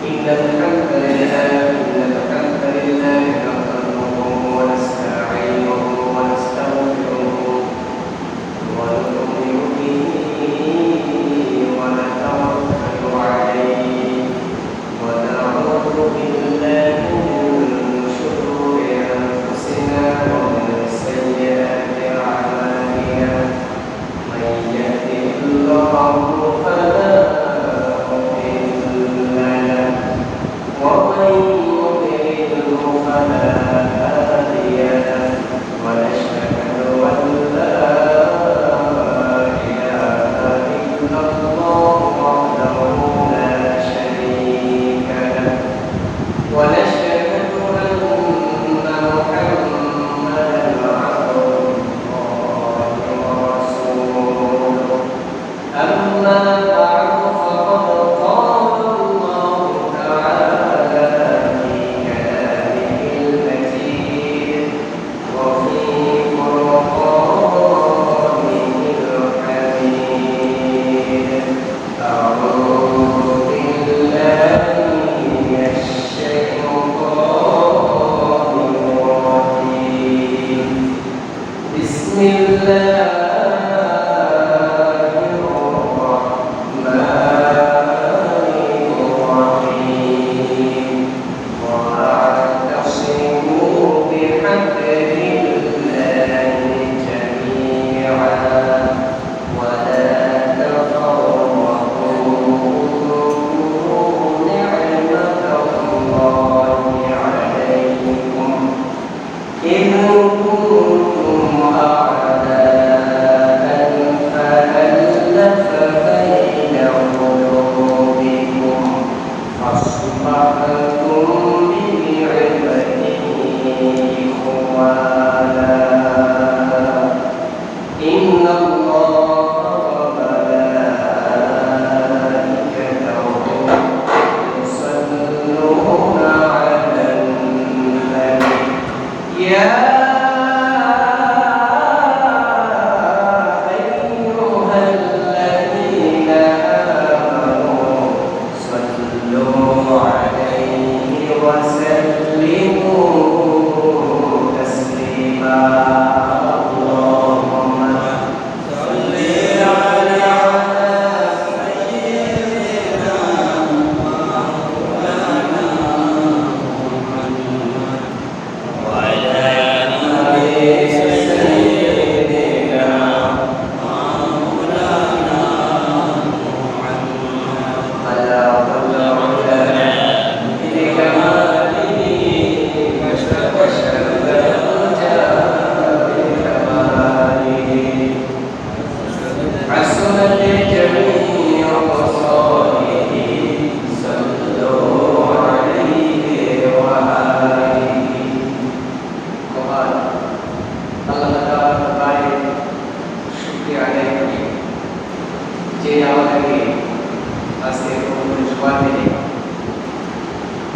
إن الحمد لله نحمده ونستعينه ونستغفره ونؤمن به ونتوكل عليه ونعوذ بالله من شرور أنفسنا ومن سيئات أعمالنا من يهده الله فلا مضل له ومن يضلل فلا هادي له ونشهد أن لا إله إلا الله وحده لا شريك له ونشهد أن محمدا عبده الله ورسوله أما بعد فقد قال الله تعالى في كلامه المجيد وفي قرآنه الحميد أعوذ بالله من الشيطان الرجيم بسم الله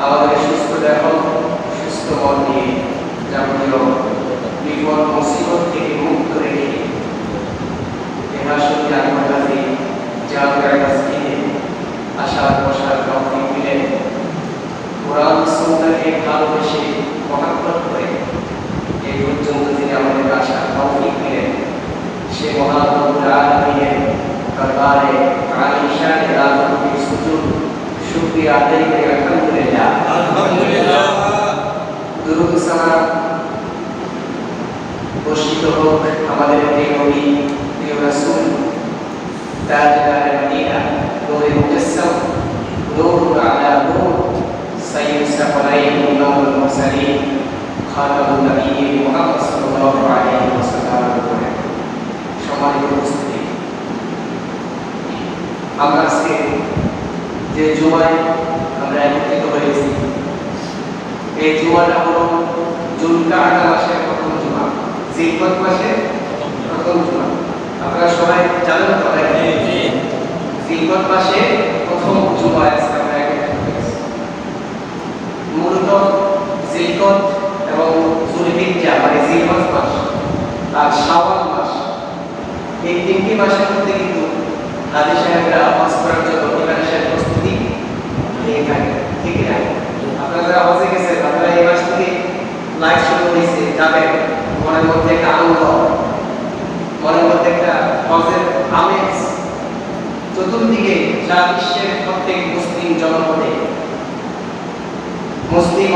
আমাদের সুস্থ দেহ সুস্থ মন নিয়ে যাবতীয় বিপদ মুসিবত থেকে মুক্ত রেখে এহাসুকে আমার কাছে জায়গায় মাসকিনে আশার বসার তৌফিক দিলেন কোরআন সুন্নাহকে ভালোবেসে মহব্বত করে এই পর্যন্ত তিনি আমাদের আশার তৌফিক দিলেন সে মহান রব্বুল আলামিনের দরবারে আলিশান রাজুকে সুজুদ শুকরিয়া আদায় করে আলহামদুলিল্লাহ দুরূদ সালাম বর্ষিত হোক আমাদের প্রিয় নবী প্রিয় রাসূল তাজদারে মদিনা নূরে মুজাসসাম নূরুন আলা নূর সাইয়্যিদ সাফারাইন ইমামুল মুরসালিন খাতামুন নবিয়্যিন মুহাম্মদ সাল্লাল্লাহু আলাইহি ওয়াসাল্লাম সম্মানিত উপস্থিতি আমরা আজকে যে জুমায় আমরা একত্রিত হয়েছি এই জুমাটা হলো যুলকাআদা মাসের প্রথম জুমা জিলহজ মাসের প্রথম জুমা আপনারা সবাই জানেন তো জি জিলহজ মাসে প্রথম জুমায় আজকে আমরা একত্রিত হয়েছি মূলত জিলহজ এবং যুলহিজ্জা মানে জিলহজ মাস আর শাওয়াল মাস এই তিনটি মাসের মধ্যে কিন্তু হাজি সাহেবরা হজ করার জন্য প্রস্তুতি নিয়ে থাকে ঠিক না? আপনারা যারা হজে গেছেন, আপনারা এই মাস থেকে লাইফ শুরু হয়েছে, যাবেন, মনের মধ্যে একটা আনন্দ, মনের মধ্যে একটা হজের আমেজ, চতুর্দিকে সারা বিশ্বের প্রত্যেক মুসলিম জনপদে, মুসলিম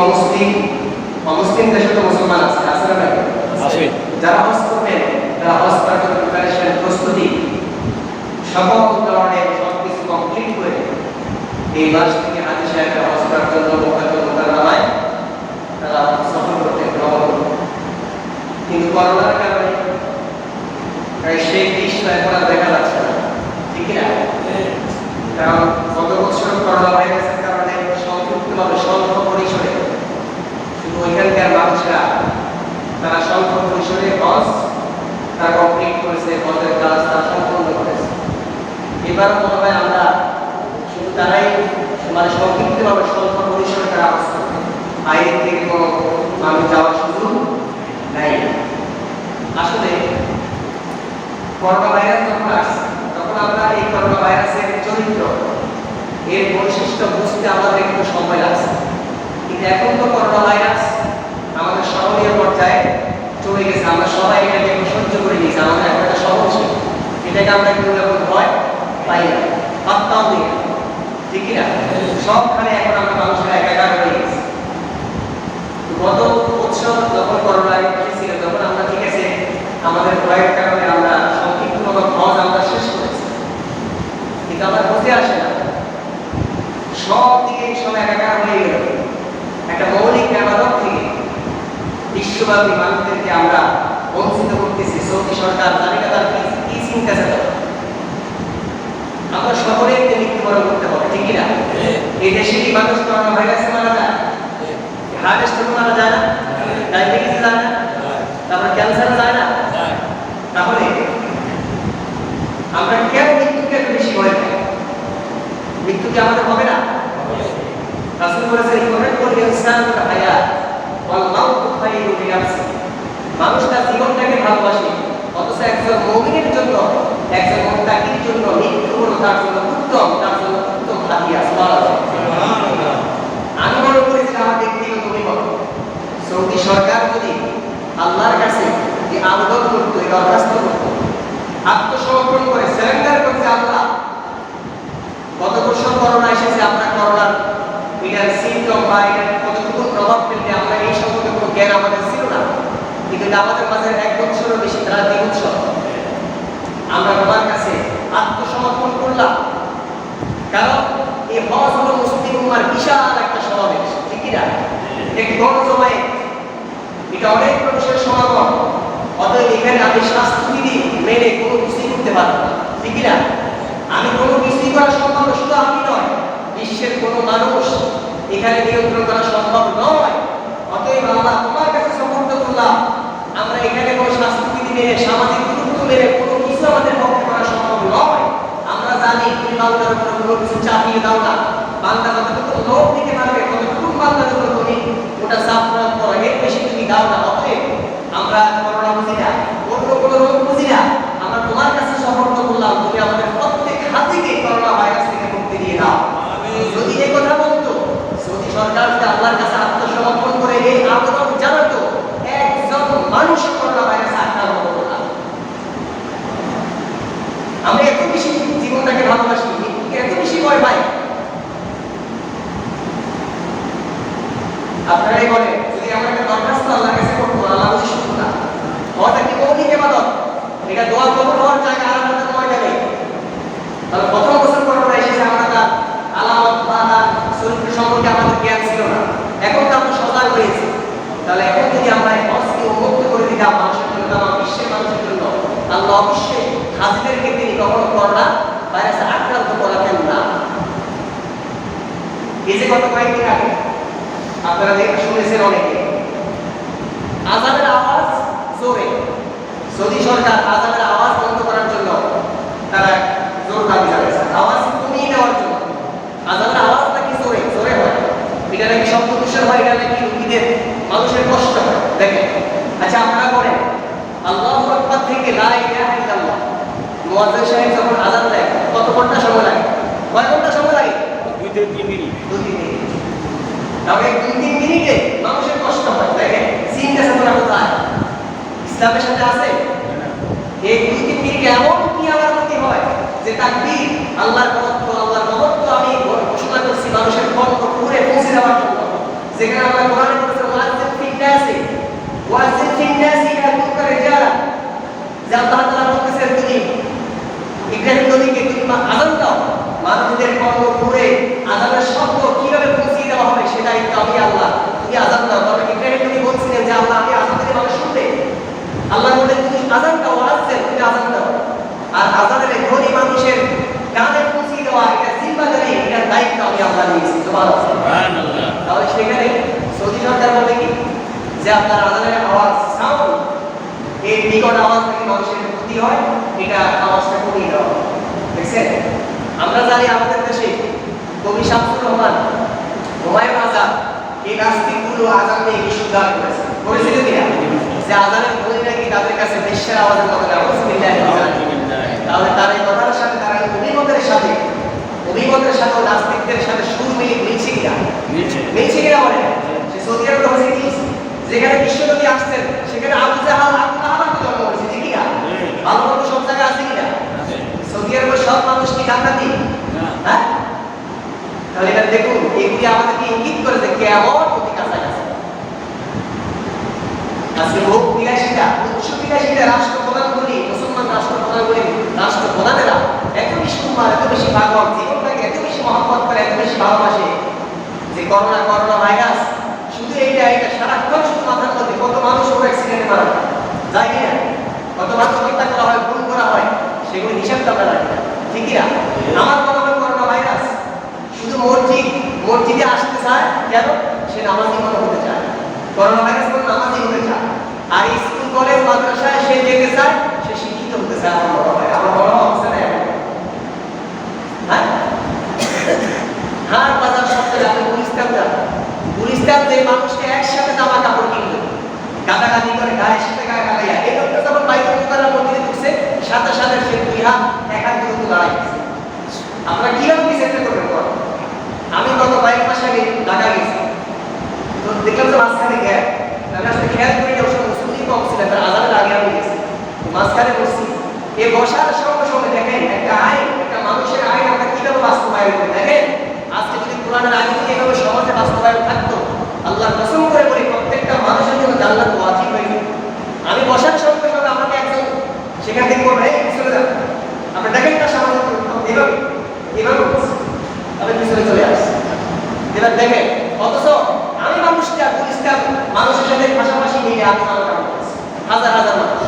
অমুসলিম দেশে তো মুসলমান আছে, আছে না? যারা হজ করবেন, যারা হজ করার জন্য প্রিপারেশন, প্রস্তুতি, সকল ধরনের সবকিছু কমপ্লিট করে এই মাস থেকে হাজি সাহেবরা হজ করার জন্য মোকাররমায় তারা সফর করতে ভ্রমণ করতে। কিন্তু করোনার কারণে সেই দৃশ্য এখন আর দেখা যাচ্ছে না, ঠিক না? কারণ গত বছর করোনা ভাইরাসের কারণে সংক্ষিপ্তভাবে স্বল্প পরিসরে শুধু ওইখানকার মানুষরা তারা স্বল্প পরিসরে হজ তারা কমপ্লিট করেছে, হজের কাজ তারা সম্পূর্ণ করেছে। এবার মনে হয় আমরা শুধু তারাই মানে সংক্ষিপ্তভাবে স্বল্প পরিসরে তারা হজ করবে, বাইরের থেকে কোনো মানুষ যাওয়ার সুযোগ নাই। আসলে করোনা ভাইরাস যখন আসছে তখন আমরা এই করোনা ভাইরাসের চরিত্র, এর বৈশিষ্ট্য বুঝতে আমাদের একটু সময় লাগছে। কিন্তু এখন তো করোনা ভাইরাস আমাদের সহনীয় পর্যায়ে চলে গেছে, আমরা সবাই এটাকে একটু সহ্য করে নিয়েছি, আমাদের একটা সহজ, এটাকে আমরা একটু এখন ভয় পাই না, পাত্তাও দিই না, ঠিক না? সবখানে এখন আমরা মানুষের একাকার হয়ে গেছি। গত বছর যখন করোনা ছিল তখন আমরা ঠিক আছে আমাদের ভয়ের কারণে আমরা সংক্ষিপ্তভাবে হজ আমরা শেষ করেছি, কিন্তু আমরা বুঝতে আসে না সব দিকে সব একাকার হয়ে গেল। একটা মৌলিক ইবাদত থেকে বিশ্বব্যাপী মানুষদেরকে আমরা বঞ্চিত করতেছি। সৌদি সরকার জানি না তার কি চিন্তা চালাবে। আমরা সকলেই মৃত্যুবরণ করতে হবে, ঠিক না? এই দেশে কি মানুষ করোনা ভাইরাসে মারা যায়? হার্ট স্ট্রোকে মারা যায় না? ডায়াবেটিসে যায় না? তারপর ক্যান্সারে যায় না? তাহলে আমরা কেন মৃত্যুকে এত বেশি ভয় পাই? মৃত্যু কি আমাদের হবে না? রাসূল বলেছেন ইউহিব্বুল ইনসানু হায়াত ওয়াল মাউতু খায়রুন লিনাফসিহি। মানুষ তার জীবনটাকে ভালোবাসে, অথচ একজন মুমিনের জন্য, একজন মুত্তাকির জন্য মৃত্যু হলো তার জন্য উত্তম, তার জন্য উত্তম হাদিয়া। সুবহানাল্লাহ। আমি মনে করি যে আমার ব্যক্তিগত অভিমত, সৌদি সরকার যদি আল্লাহর কাছে যে আবেদন করতো, দরখাস্ত করতো, আত্মসমর্পণ করে সারেন্ডার করতে, আল্লাহ গত বছর করোনা এসেছে, আমরা করোনার এটার সিমটম বা এটার কতটুকু প্রভাব ফেলবে আমরা এই সম্পর্কে কোনো জ্ঞান আমাদের ছিল না, কিন্তু আমাদের মাঝে 1 বছরও বেশি, তারা 2 বছর আমরা তোমার কাছে আত্মসমর্পণ করলাম। কারণ এই হজ হলো মুসলিম উম্মার বিশাল একটা সমাবেশ, ঠিক না? এক গণজমায়েত, এটা অনেক মানুষের সমাগম। অতএব এখানে আমি স্বাস্থ্যবিধি মেনে কোনো কিছুই করতে পারবো না, ঠিক না? আমি কোনো কিছুই করা সম্ভব, শুধু আমি নয়, বিশ্বের কোনো মানুষ এখানে নিয়ন্ত্রণ করা সম্ভব নয়। অতএব আল্লাহ তোমার কাছে সমর্থ করলাম, আমরা এখানে কোনো স্বাস্থ্যবিধি মেনে, সামাজিক দূরত্ব মেনে কোনো কিছু আমাদের পক্ষে করা সম্ভব নয়। আমরা জানি তুমি বান্দার উপর কোনো কিছু চাপিয়ে দাও না, বান্দা যতটুকু লোভ দিতে পারবে ততটুকু বান্দার উপর তুমি ওটা চাপ প্রয়োগ করো, এর বেশি তুমি দাও না। অতএব আমরা করোনা বুঝি না, অন্য কোনো রোগ বুঝি না, আমরা তোমার কাছে সমর্থ করলাম, তুমি আমাদের প্রত্যেক হাতিকে করোনা ভাইরাস থেকে মুক্তি দিয়ে দাও। যদি এই কথা বলতো, সৌদি সরকার যদি আল্লাহর কাছে আত্মসমর্পণ করে এই আবেদন জানাতো, একজন মানুষ করোনা ভাইরাসে আক্রান্ত হতো না। আমরা এত বেশি জীবনটাকে ভালোবাসি, এত বেশি ভয় পাই। আপনারাই বলেন, যদি আমরা একটা দরখাস্ত আল্লাহর কাছে করবো, আল্লাহ বুঝি শুনতো না? হওয়াটা কি মৌলিক ইবাদত? এটা দোয়া কবুল হওয়ার জায়গা, আর আমাদের ময়দা নেই। তাহলে প্রথম বছর করোনা এসেছে, আমরা তার আলামত বা তার চরিত্র সম্পর্কে আমাদের জ্ঞান ছিল না, এখন তো আমরা সজাগ হয়েছি। তাহলে এখন যদি আমরা হজকে উন্মুক্ত করে দিতাম মানুষের জন্য, আমার বিশ্বের মানুষের জন্য, আল্লাহ অবশ্যই হাজিদেরকে তিনি কখনো করোনা ভাইরাসে আক্রান্ত করাতেন না। এই যে গত কয়েকদিন আগে আপনারা দেখে শুনেছেন অনেকে, আযানের আওয়াজ জোরে, সৌদি সরকার আযানের আওয়াজ বন্ধ করার জন্য তারা জোর দাবি জানাইছে, আওয়াজ কমিয়ে দেওয়ার জন্য। আযানের আওয়াজ নাকি জোরে জোরে হয়, এটা নাকি শব্দ দূষণ হয়, এটা নাকি রোগীদের মানুষের কষ্ট হয়। দেখেন, আচ্ছা আপনারা বলেন, আল্লাহু আকবার থেকে লা ইলাহা ইল্লাল্লাহ মুয়াজ্জিন সাহেব যখন আযান দেয় কত ঘন্টা সময় লাগে? কয় ঘন্টা সময় লাগে? 2 থেকে 3 মিনিট। তবে 2-3 মিনিটে মানুষের কষ্ট হয়। দেখেন চিন্তা চেতনা কোথায়? ইসলামের সাথে আছে। এই 2-3 মিনিটে এমন কি আমার প্রতি হয় যে তাকবীর, আল্লাহর মহত্ব আমি ঘোষণা করছি মানুষের কণ্ঠ পুরে পৌঁছে দেওয়ার জন্য। যেখানে আল্লাহ কোরআনে বলেছেন ওয়াজিব ফিন্নাসি ইয়াকুকা রিজালা, যে আল্লাহ তাআলা বলতেছেন তুমি ইব্রাহিম নবীকে তুমি আযান দাও, মানুষদের কণ্ঠ পুরে আযানের শব্দ কিভাবে পৌঁছে দেওয়া হবে সেটাই তো আমি আল্লাহ, তুমি আযান দাও। তবে ইব্রাহিম নবী বলছিলেন যে আল্লাহ আমি আযান দিলে মানুষ শুনবে। আল্লাহ বলেন তুমি আযান দাও, তুমি আযান দাও। আর আযানের ধ্বনি মানুষের কানে পৌঁছে দেওয়া এটা জিম্মাদারি, এটা দায়িত্ব আমি আল্লাহ নিয়েছি। সুবহানাল্লাহ। তাহলে সেখানে সৌদি সরকার বলে কি যে আপনার আযানের আওয়াজ সাউন্ড, এই বিকট আওয়াজ থেকে মানুষের ক্ষতি হয়, এটা আওয়াজটা কমিয়ে দেওয়া। দেখছেন আমরা জানি আমাদের দেশে কবি শামসুর রহমান, হুমায়ুন আজাদ এই নাস্তিকগুলো আযান নিয়ে ইস্যু দাঁড় করেছিল কিনা যে আযানের ধ্বনি নাকি তাদের কাছে বেশ্যার আওয়াজের মতো লাগে। তাহলে তার এই কথার সাথে তারা অভিমতের সাথে নাস্তিকদের সাথে সুর মিলছে কিনা? মিলছে কিনা বলে সে সৌদি আরব হয়েছে কি যেখানে বিশ্বনবী আসছেন সেখানে আবু জাহাল জন্ম হয়েছে, ঠিক কিনা? ভালো মতো সব জায়গায় আছে কিনা? সৌদি আরবের সব মানুষ কি জান্নাতি? হ্যাঁ, তাহলে এটা দেখুন এগুলি আমাদেরকে ইঙ্গিত করে যে কেমন অতি কাছাকাছি। আজকে ভোগ বিলাসিতা, উচ্চ বিলাসিতা রাষ্ট্রপ্রধানগুলি, মুসলমান রাষ্ট্রপ্রধানগুলি, রাষ্ট্রপ্রধানেরা এত বেশি উম্মার, এত বেশি ভাগবত, জীবনটাকে এত বেশি মহব্বত করে, এত বেশি ভালোবাসে যে করোনা ভাইরাস শুধু এইটা সারাক্ষণ শুধু মাথার মধ্যে কত মানুষ ওর অ্যাক্সিডেন্টে মারা যায় কিনা, কত মানুষ হত্যা করা হয়, খুন করা হয়, সেগুলো হিসাব তো আমরা রাখি না, ঠিক কিনা? আমার মনে হয় করোনা ভাইরাস শুধু মসজিদে আসতে চায় কেন? সে নামাজি মনে হতে চায়। করোনা ভাইরাস কোনো নামাজি হতে চায়। আর স্কুল কলেজ মাদ্রাসায় সে যেতে চায়, সে শিক্ষিত হতে চায়। আমার বড় হয় অবস্থা নেই। হ্যাঁ, বাজার সপ্তাহে আপনি গুলিস্তান যে মানুষকে একসাথে জামা কাপড় কিনলো, গাদাগাদি করে গায়ের সাথে গায়ে গালাইয়া, এই লোকটা যখন বাইতুল মুকাররমের মধ্যে ঢুকছে সাথে সাথে সে 2 হাত 1 হাত দূরত্ব দাঁড়াই গেছে। আপনারা কিভাবে বিচারটা করবেন? আমি গত কয়েক মাস আগে ঢাকা গেছি, তো দেখলাম যে মাঝখানে গ্যাপ, আমি আসলে খেয়াল করি না, ওসব মুসলিম কম ছিল, তার আজানের আগে আমি গেছি, মাঝখানে বসছি। এই বসার সঙ্গে সঙ্গে দেখেন একটা মানুষের আইন আমরা কিভাবে বাস্তবায়ন করি। দেখেন আজকে যদি কোরআনের আইন এভাবে সমাজে বাস্তবায়ন থাকতো, আল্লাহর কসম করে বলি প্রত্যেকটা মানুষের জন্য জান্নাত ওয়াজিব হয়ে যেত। আমি বসার সঙ্গে সঙ্গে আমাকে একজন সেখান থেকে বলবে চলে যান, আপনি দেখেন না সামান্য এভাবে আমি পিছনে চলে আসছি। এবার দেখেন অথচ আমি মানুষটা গুলিস্তান মানুষের সাথে পাশাপাশি মিলে আমি হাজার হাজার মানুষ।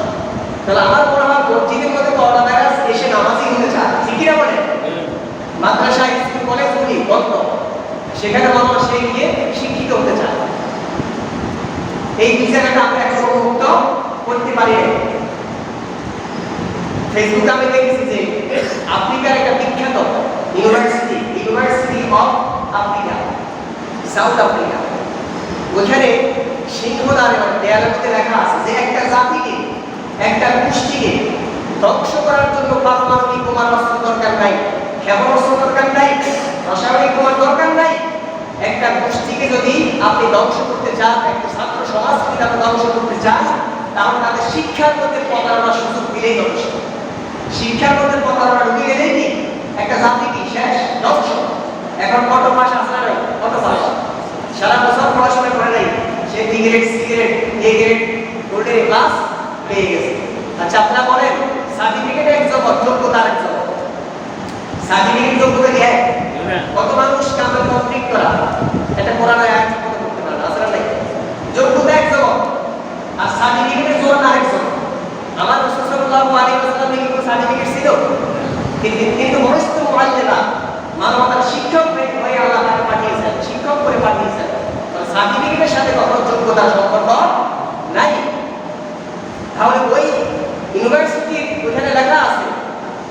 তাহলে আমার মনে হয় মসজিদের মধ্যে করোনা ভাইরাস এসে নামাজি হতে চায়, ঠিক কিনা বলেন? মাদ্রাসা স্কুল কলেজগুলি বন্ধ, সেখানে মানুষ সে গিয়ে শিক্ষিত হতে চায়। এই জায়গাটা আমরা এখন মুক্ত করতে পারি না। ফেসবুকে আমি দেখেছি যে আফ্রিকার একটা বিখ্যাত university of Africa, south Africa, ওখানে সিংহদ্বারে দেয়ালের মধ্যে লেখা আছে যে একটা জাতিকে, একটা গোষ্ঠীকে ধ্বংস করার জন্য পারমাণবিক বোমার অস্ত্র দরকার নাই, ক্ষেপণাস্ত্র দরকার নাই, রাসায়নিক বোমার দরকার নাই। একটা গোষ্ঠীকে যদি আপনি ধ্বংস করতে চান, একটা ছাত্র সমাজকে যদি আপনি ধ্বংস করতে চান, তাহলে তাদের শিক্ষার মধ্যে প্রতারণার সুযোগ দিলেই যথেষ্ট। শিক্ষার মধ্যে প্রতারণা ঢুকে গেলেই কি একটা জাতি কি শেষ, ধ্বংস। এখন কত মাস আসলে নাই, কত মাস সারা বছর পড়াশোনা করে নাই, সে B grade, C grade, A grade, golden class পেয়ে গেছে। আচ্ছা আপনারা বলেন সার্টিফিকেট এক জগৎ, যোগ্যতা আরেক জগৎ। সার্টিফিকেট যোগ্যতা কি এক? কত মানুষ কামে কমপ্লিট করা এটা কোরআন আয়াত করতে পারে না, আসলে নাই। যোগ্যতা এক জগৎ আর সার্টিফিকেটের জোর আরেক জগৎ। আমার রাসূল সাল্লাল্লাহু আলাইহি ওয়াসাল্লামের কি কোনো সার্টিফিকেট ছিল? কিন্তু মনস্থ মুআল্লিমা, মানবতার শিক্ষক হয়ে আল্লাহ তাকে পাঠিয়েছেন, শিক্ষক করে পাঠিয়েছেন। সার্টিফিকেটের সাথে কখনো যোগ্যতার সম্পর্ক নাই। তাহলে ওই ইউনিভার্সিটি ওখানে লেখা আছে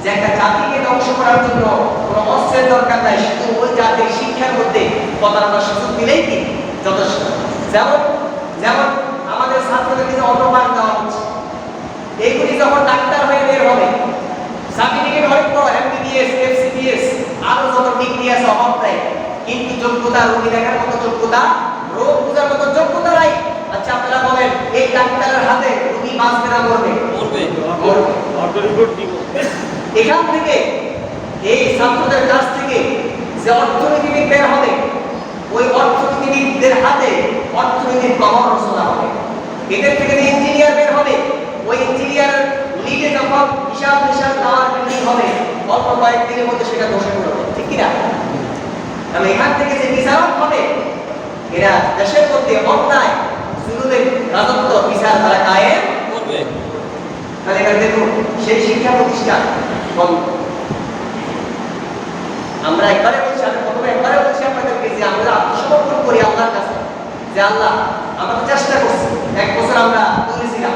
যে একটা জাতিকে ধ্বংস করার জন্য কোনো অস্ত্রের দরকার নাই, শুধু ওই জাতির শিক্ষার মধ্যে প্রতারণার সুযোগ দিলেই কি যথেষ্ট। যেমন আমাদের ছাত্রদেরকে যে অটোপাস দেওয়া হচ্ছে, এইগুলি যখন ডাক্তার হয়ে বের হবে, সার্টিফিকেট অনেক বড়, এমবিবিএস, এফসিবিএস, আরো যত ডিগ্রি আছে অভাব নাই, কিন্তু যোগ্যতা রোগী দেখার মতো যোগ্যতা আমরা রোগ বোঝার মতো যোগ্যতা নাই। আচ্ছা আপনারা বলেন এই ডাক্তারের হাতে রোগী বাঁচবে না মরবে? মরবে। এখান থেকে এই ছাত্রদের কাছ থেকে যে অর্থনীতিবিদ বের হবে, ওই অর্থনীতিবিদদের হাতে অর্থনীতির কবর রচনা হবে। এদের থেকে যে ইঞ্জিনিয়ার বের হবে, ওই ইঞ্জিনিয়ার লিডে যখন হিসাব নিসাব দেওয়ার বিল্ডিং হবে, অল্প কয়েকদিনের মধ্যে সেটা ধসে পড়বে, ঠিক কিনা? আমি এখান থেকে যে বিচারক হবে, এরা দেশের মধ্যে অন্যায় জুলুমের রাজত্ব বিচার তারা কায়েম করবে। তাহলে এবার দেখুন সেই শিক্ষা প্রতিষ্ঠান বন্ধ। আমরা একবারে বলছি, আমি প্রথমে একবারে বলছি আপনাদেরকে যে আমরা আত্মসমর্পণ করি আল্লাহর কাছে, যে আল্লাহ আমরা তো চেষ্টা করছি, 1 বছর আমরা বলেছিলাম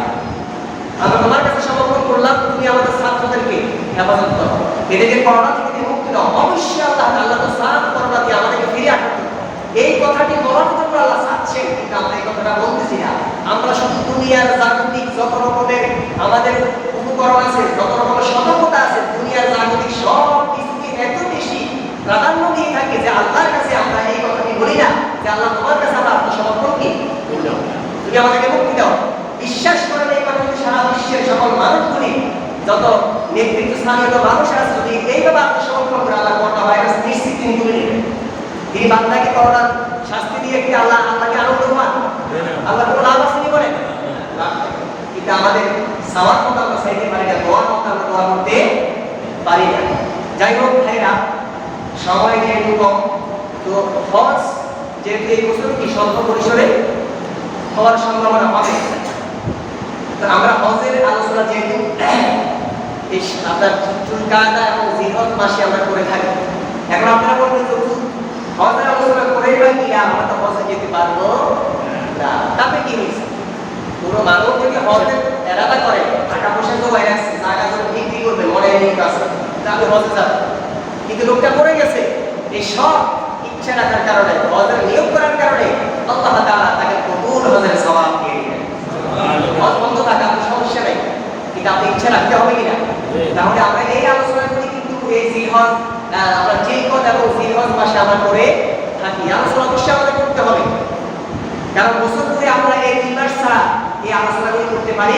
আমরা তোমার কাছে সমর্পণ করলাম, তুমি আমাদের ছাত্রদেরকে হেফাজত করো, এদেরকে করোনা থেকে মুক্তি দাও। অবশ্যই আল্লাহ তো সাত করোনা দিয়ে আমাদেরকে ফিরে আনতে, এই কথাটি বলার জন্য আল্লাহ চাচ্ছেন, কিন্তু আমরা এই কথাটা বলতেছি না। আমরা শুধু দুনিয়ার জাগতিক যত রকমের আমাদের উপকরণ আছে, যত রকমের সতর্কতা আছে, দুনিয়ার জাগতিক সব কিছুকে এত বেশি প্রাধান্য দিয়ে থাকে যে আল্লাহর কাছে আমরা এই কথাটি বলি না যে আল্লাহ তোমার কাছে আমরা আত্মসমর্পণ কি করলাম, তুমি আমাদেরকে মুক্তি দাও। বিশ্বাস করেন এই কথা সারা বিশ্বের সকল মানুষগুলি, যত নেতৃত্বস্থানীয় মানুষ আছে, যদি এইভাবে আত্মসমর্পণ করে আল্লাহ করোনা ভাইরাস নিশ্চিত তিনি তুলে নেবেন। তিনি বান্দাকে করোনার শাস্তি দিয়ে কি আল্লাহকে আনন্দ পান? আল্লাহ কোনো লাভ আসেনি বলেন? কিন্তু আমাদের সাওয়ার মতো আমরা চাইতে পারি না, দোয়ার মতো আমরা দোয়া করতে পারি না। যাই হোক ভাইরা, সময় যেহেতু কম, তো হজ যেহেতু এই বছর কি স্বল্প পরিসরে হওয়ার সম্ভাবনা হবে, তো আমরা হজের আলোচনা যেহেতু এই আপনার যুলকাদা এবং জিলহজ মাসে আমরা করে থাকি, এখন আপনারা বলবেন যে হজের আলোচনা করেই বা কি আমরা তো হজে যেতে পারবো না, তাতে কি হয়েছে? কোনো মানব যদি হজের এরাদা করে, টাকা পয়সা তো বাইরে আসছে, টাকা তো বিক্রি করবে, মনে নেই কাছে, তাহলে হজে যাবে। কিন্তু লোকটা পড়ে গেছে, এই সব ইচ্ছা রাখার কারণে, হজের নিয়োগ করার কারণে আল্লাহ তাআলা তাকে কবুল হজের সওয়াব দিয়ে দিলেন। হজ বন্ধ থাকা সমস্যা নেই, কিন্তু আপনি ইচ্ছা রাখতে হবে কিনা? তাহলে আমরা এই আলোচনা করি, কিন্তু এই জিলহজ আমরা জিলকদ এবং জিলহজ মাসে আমরা করে থাকি, আলোচনা অবশ্যই আমাদের করতে হবে, কারণ বছর ধরে আমরা এই 2 মাস ছাড়া এই আলোচনাগুলি করতে পারি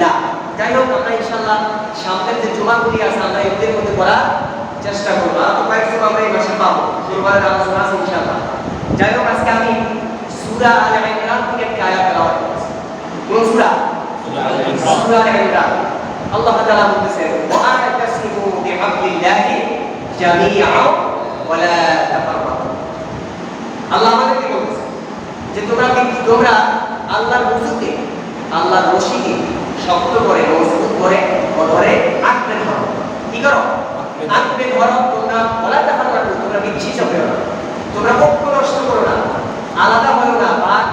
না। যাই হোক, আমরা ইনশাআল্লাহ সামনের যে জুমাগুলি আছে আমরা এদের মধ্যে করার চেষ্টা করবো। আর তো কয়েক জুমা আমরা এই মাসে পাবো, জুমার আলোচনা আছে ইনশাআল্লাহ। যাই হোক, আজকে আমি সূরা আলে ইমরান থেকে একটি আয়াত তেলাওয়াত করছি। কোন সূরা? সূরা আলে ইমরান। আল্লাহ তাআলা বলতেছেন, ওয়া আ'তাসিমু বিহাবলিল্লাহি জামিআ ওয়া লা তাফাররাকু। আল্লাহ আমাদেরকে বলতেছে যে তোমরা আল্লাহর রশিকে, আল্লাহর রশিকে শক্ত করে, মজবুত করে, ধরে আঁকড়ে ধরো। কি করো? আঁকড়ে ধরো। তোমরা ওয়া তাফাররাকু, তোমরা বিচ্ছিন্ন হও না, তোমরা ঐক্য নষ্ট করো না, আলাদা হও না,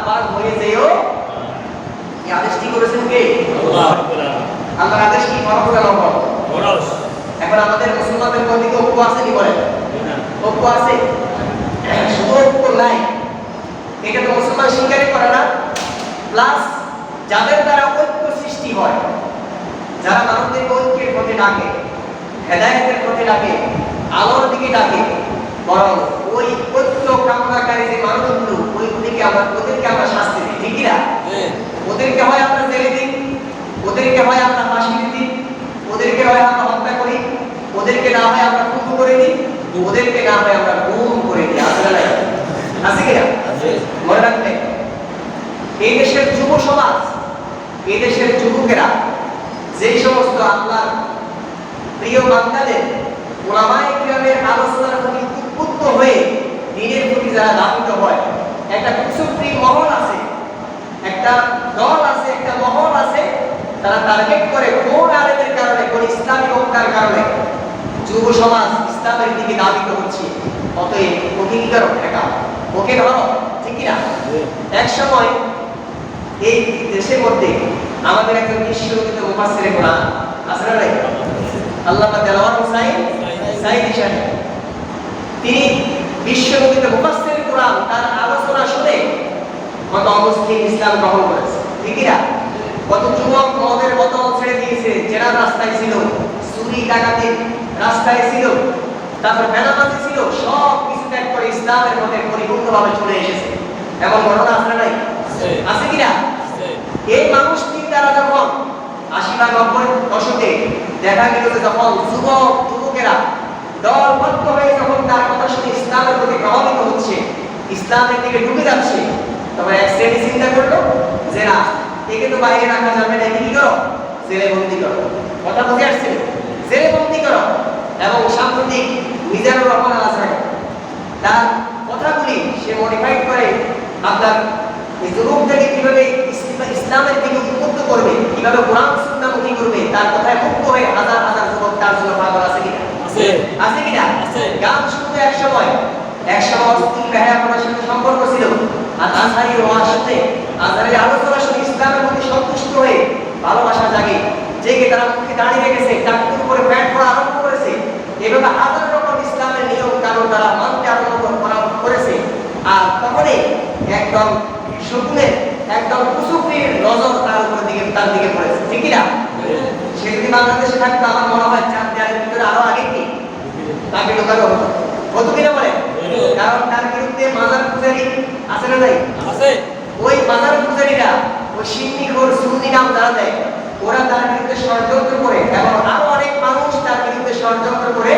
ভাগ হয়ে যেও। এই আদেশটি করেছেন কে? আল্লাহ। আল্লাহর আদেশ কি? ফরজ। এখন আমাদের মুসলমানদের মধ্যে কি ঐক্য আছে? কি বলেন? ঐক্য আছে? শুধু ঐক্য নাই, এটা তো মুসলমান স্বীকারই করে না। প্লাস যাদের দ্বারা ঐক্য সৃষ্টি হয়, যারা মানুষদের ঐক্যের পথে ডাকে, হেদায়েতের পথে ডাকে, আলোর দিকে ডাকে, বরং ওই ঐক্য কামনাকারী যে মানুষগুলো, ওদেরকে আমরা শাস্তি দিই, ঠিক না? ওদেরকে হয় আমরা জেলে দিই, ওদেরকে হয় আমরা ফাঁসি দিই, ওদেরকে হয় আমরা হত্যা করি, ওদেরকে না হয় আমরা খুন করে দিই, ওদেরকে না হয় আমরা গুম করে দিই। আসলে নাই? আছে কিনা? মনে রাখবেন, এই দেশের যুব সমাজ, এই দেশের যুবকেরা যেই সমস্ত আল্লাহর প্রিয় বান্দাদের উলামায়ে কিরামের আলোচনার প্রতি উদ্বুদ্ধ হয়ে দ্বীনের প্রতি যারা ধাবিত হয়, একটা কুসুপ্রি মহল আছে, একটা দল আছে, একটা মহল আছে, তারা টার্গেট করে কোন আলেমের কারণে, কোন ইসলামী বক্তার কারণে যুব সমাজ ইসলামের দিকে ধাবিত হচ্ছে। অতএব ওকে কি করো? ঠেকা, ওকে ধরো, ঠিক কিনা? এক সময় এই দেশের মধ্যে আমাদের একজন বিশ্ববিখ্যাত মুফাসসিরে কোরআন আছে না? আল্লামা দেলাওয়ার হুসাইন সাইদি সাহেব, তিনি বিশ্ববিখ্যাত মুফাসসিরে কোরআন, তার আলোচনা শুনে কত মুসলিম ইসলাম গ্রহণ করেছে, ঠিক কিনা? কত যুবক মদের বোতল ছেড়ে দিয়েছে, জেনার রাস্তায় ছিল, চুরি ডাকাতি রাস্তায় ছিল, তারপর বেনামাজি ছিল, সব কিছু ত্যাগ করে ইসলামের পথে পরিপূর্ণভাবে চলে এসেছে। এমন ঘটনা আছে না নাই? আছে কিনা? এই মানুষটি দ্বারা যখন 80 বা 90 দশকে দেখা গেল যে যখন যুবকেরা দলবদ্ধ হয়ে যখন তার কথা শুনে ইসলামের প্রতি প্রভাবিত হচ্ছে, ইসলামের দিকে ঢুকে যাচ্ছে, তবে এক শ্রেণী চিন্তা করলো যে না, একে তো বাইরে রাখা যাবে না, কি করো, জেলে বন্দি করো। কথা বুঝে আসছে? জেলে বন্দি করো। এবং সাম্প্রতিক মিজানুর রহমান আজহারি তার কথাগুলি সে মডিফাইড করে আপনার এই যুবকদেরকে কিভাবে ইসলামের দিকে উদ্বুদ্ধ করবে, কিভাবে কোরআন সুন্নাহমুখী করবে, তার কথায় মুক্ত হয়ে হাজার হাজার যুবক তার জন্য পাগল আছে কিনা? আছে কিনা? গান শুনতে এক সময় অস্তিন বেহায়াপনার সাথে সম্পর্ক ছিল, আর আজহারির ওয়াজ শুনতে, আজহারির আলোচনা শুনে ইসলামের প্রতি সন্তুষ্ট হয়ে ভালোবাসা জাগে, জেগে তারা মুখে দাঁড়িয়ে রেখেছে, টাকুর উপরে প্যান্ট পরা আরম্ভ করেছে। এভাবে হাজার রকম ইসলামের নিয়ম কানুন তারা মানতে আরম্ভ করেছে। আর তখনই একদম শকুনের একদম কুসুকরির নজর তার দিকে পড়েছে, ঠিক কিনা? সে যদি বাংলাদেশে থাকতো আমার মনে হয় চার দেওয়ালের ভিতরে আরো আগে কি তাকে ঢোকানো হতো কিনা বলে? কারণ তার বিরুদ্ধে মাজার পূজারি আছে না নাই? ওই মাজার পূজারীরা ওই সিন্নিখোর সুন্নি নাম যারা দেয়, ওরা তার বিরুদ্ধে ষড়যন্ত্র করে এবং আরো অনেক মানুষ তার বিরুদ্ধে ষড়যন্ত্র করে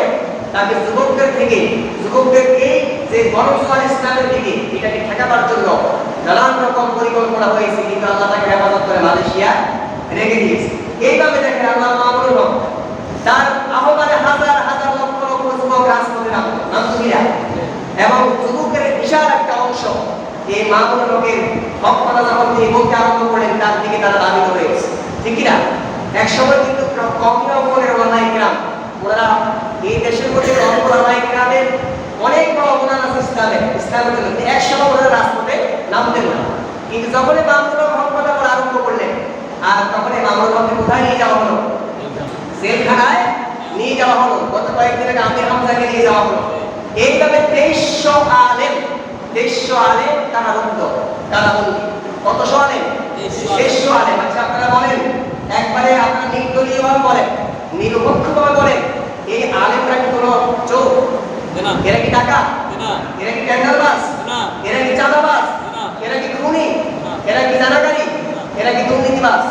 তাকে যুবকদের এই যে গণজোয়ার ইসলামের দিকে এটাকে ঠেকাবার জন্য নানান রকম পরিকল্পনা হয়েছে, কিন্তু আল্লাহ তাকে হেফাজত করে মালয়েশিয়া রেখে দিয়েছে। এইভাবে দেখেন আল্লাহ মামুনুল হক তার আহ্বানে হাজার হাজার লক্ষ লক্ষ যুবক রাজপথে নামতুমিরা এবং যুবকের বিশাল একটা অংশ এই মামুনুল হকের হক কথা যখন তিনি বলতে আরম্ভ করেন, তার দিকে তারা দাবিত হয়ে গেছে, ঠিক কিনা? এক সময় কিন্তু কমিয়া উপরের ওলামায়ে কেরাম, ওনারা এই দেশের মধ্যে ওলামায়ে কেরামের অনেক বড় অবদান আছে ইসলামের জন্য, এক সময় ওনারা রাজপথে নামতেন না। কিন্তু যখন মামুনুল হক কথা বলা আরম্ভ করলেন, আর তখন মামুনুল হককে কোথায় নিয়ে যাওয়া হলো? জেলখানায় নিয়ে যাওয়া হলো। গত কয়েকদিন আগে আমির হামজাকে নিয়ে যাওয়া হলো। এইভাবে 2300 আলেম তারা বন্দী। কতশো আলেম? 2300 আলেম। আচ্ছা আপনারা বলেন, একবারে আপনারা নির্দলীয়ভাবে বলেন, নিরপেক্ষভাবে বলেন, এই আলেমরা কি কোনো চোর? এরা কি টাকা? এরা কি টেন্ডারবাজ? এরা কি চাঁদাবাজ? এরা কি খুনি? এরা কি জানাকারী? এরা কি দুর্নীতিবাজ?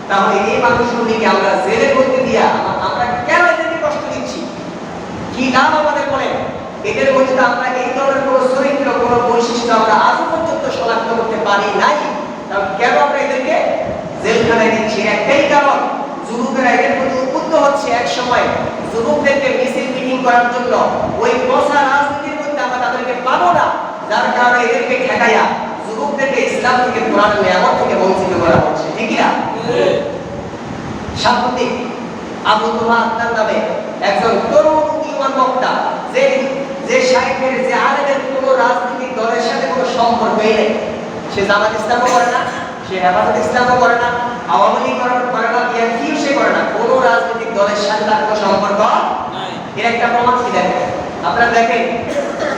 তাহলে এই মানুষগুলিকে আমরা জেলে করতে দিয়া আমরা কেন এদেরকে কষ্ট দিচ্ছি? কি নাম আমাদের বলেন? এদের মধ্যে তো আমরা এই ধরনের কোনো চরিত্র, কোনো বৈশিষ্ট্য আমরা আজও পর্যন্ত শনাক্ত করতে পারি নাই। তাহলে কেন আমরা এদেরকে জেলখানায় দিচ্ছি? একটাই কারণ, যুবকেরা এদের প্রতি উদ্বুদ্ধ হচ্ছে। এক সময় যুবকদেরকে মিছিল মিটিং করার জন্য ওই পচা রাজনীতির মধ্যে আমরা তাদেরকে পাবো না, যার কারণে এদেরকে ঠেকাইয়া যুবকদেরকে ইসলাম থেকে, কোরআনের নিয়ামত থেকে বঞ্চিত করা হচ্ছে, ঠিক না? সাম্প্রতিক আবু তোহা আক্তার নামে একজন তরুণ উদীয়মান বক্তা, যে শাইখের, যে আলেমের কোনো রাজনৈতিক দলের সাথে কোনো সম্পর্কই নেই। সে জামাত ইসলামও করে না, সে হেফাজত ইসলামও করে না, আওয়ামী লীগ করে না, বিএনপিও সে করে না, কোনো রাজনৈতিক দলের সাথে তার কোনো সম্পর্ক নাই। এর একটা প্রমাণ কি দেখেন আপনারা, দেখেন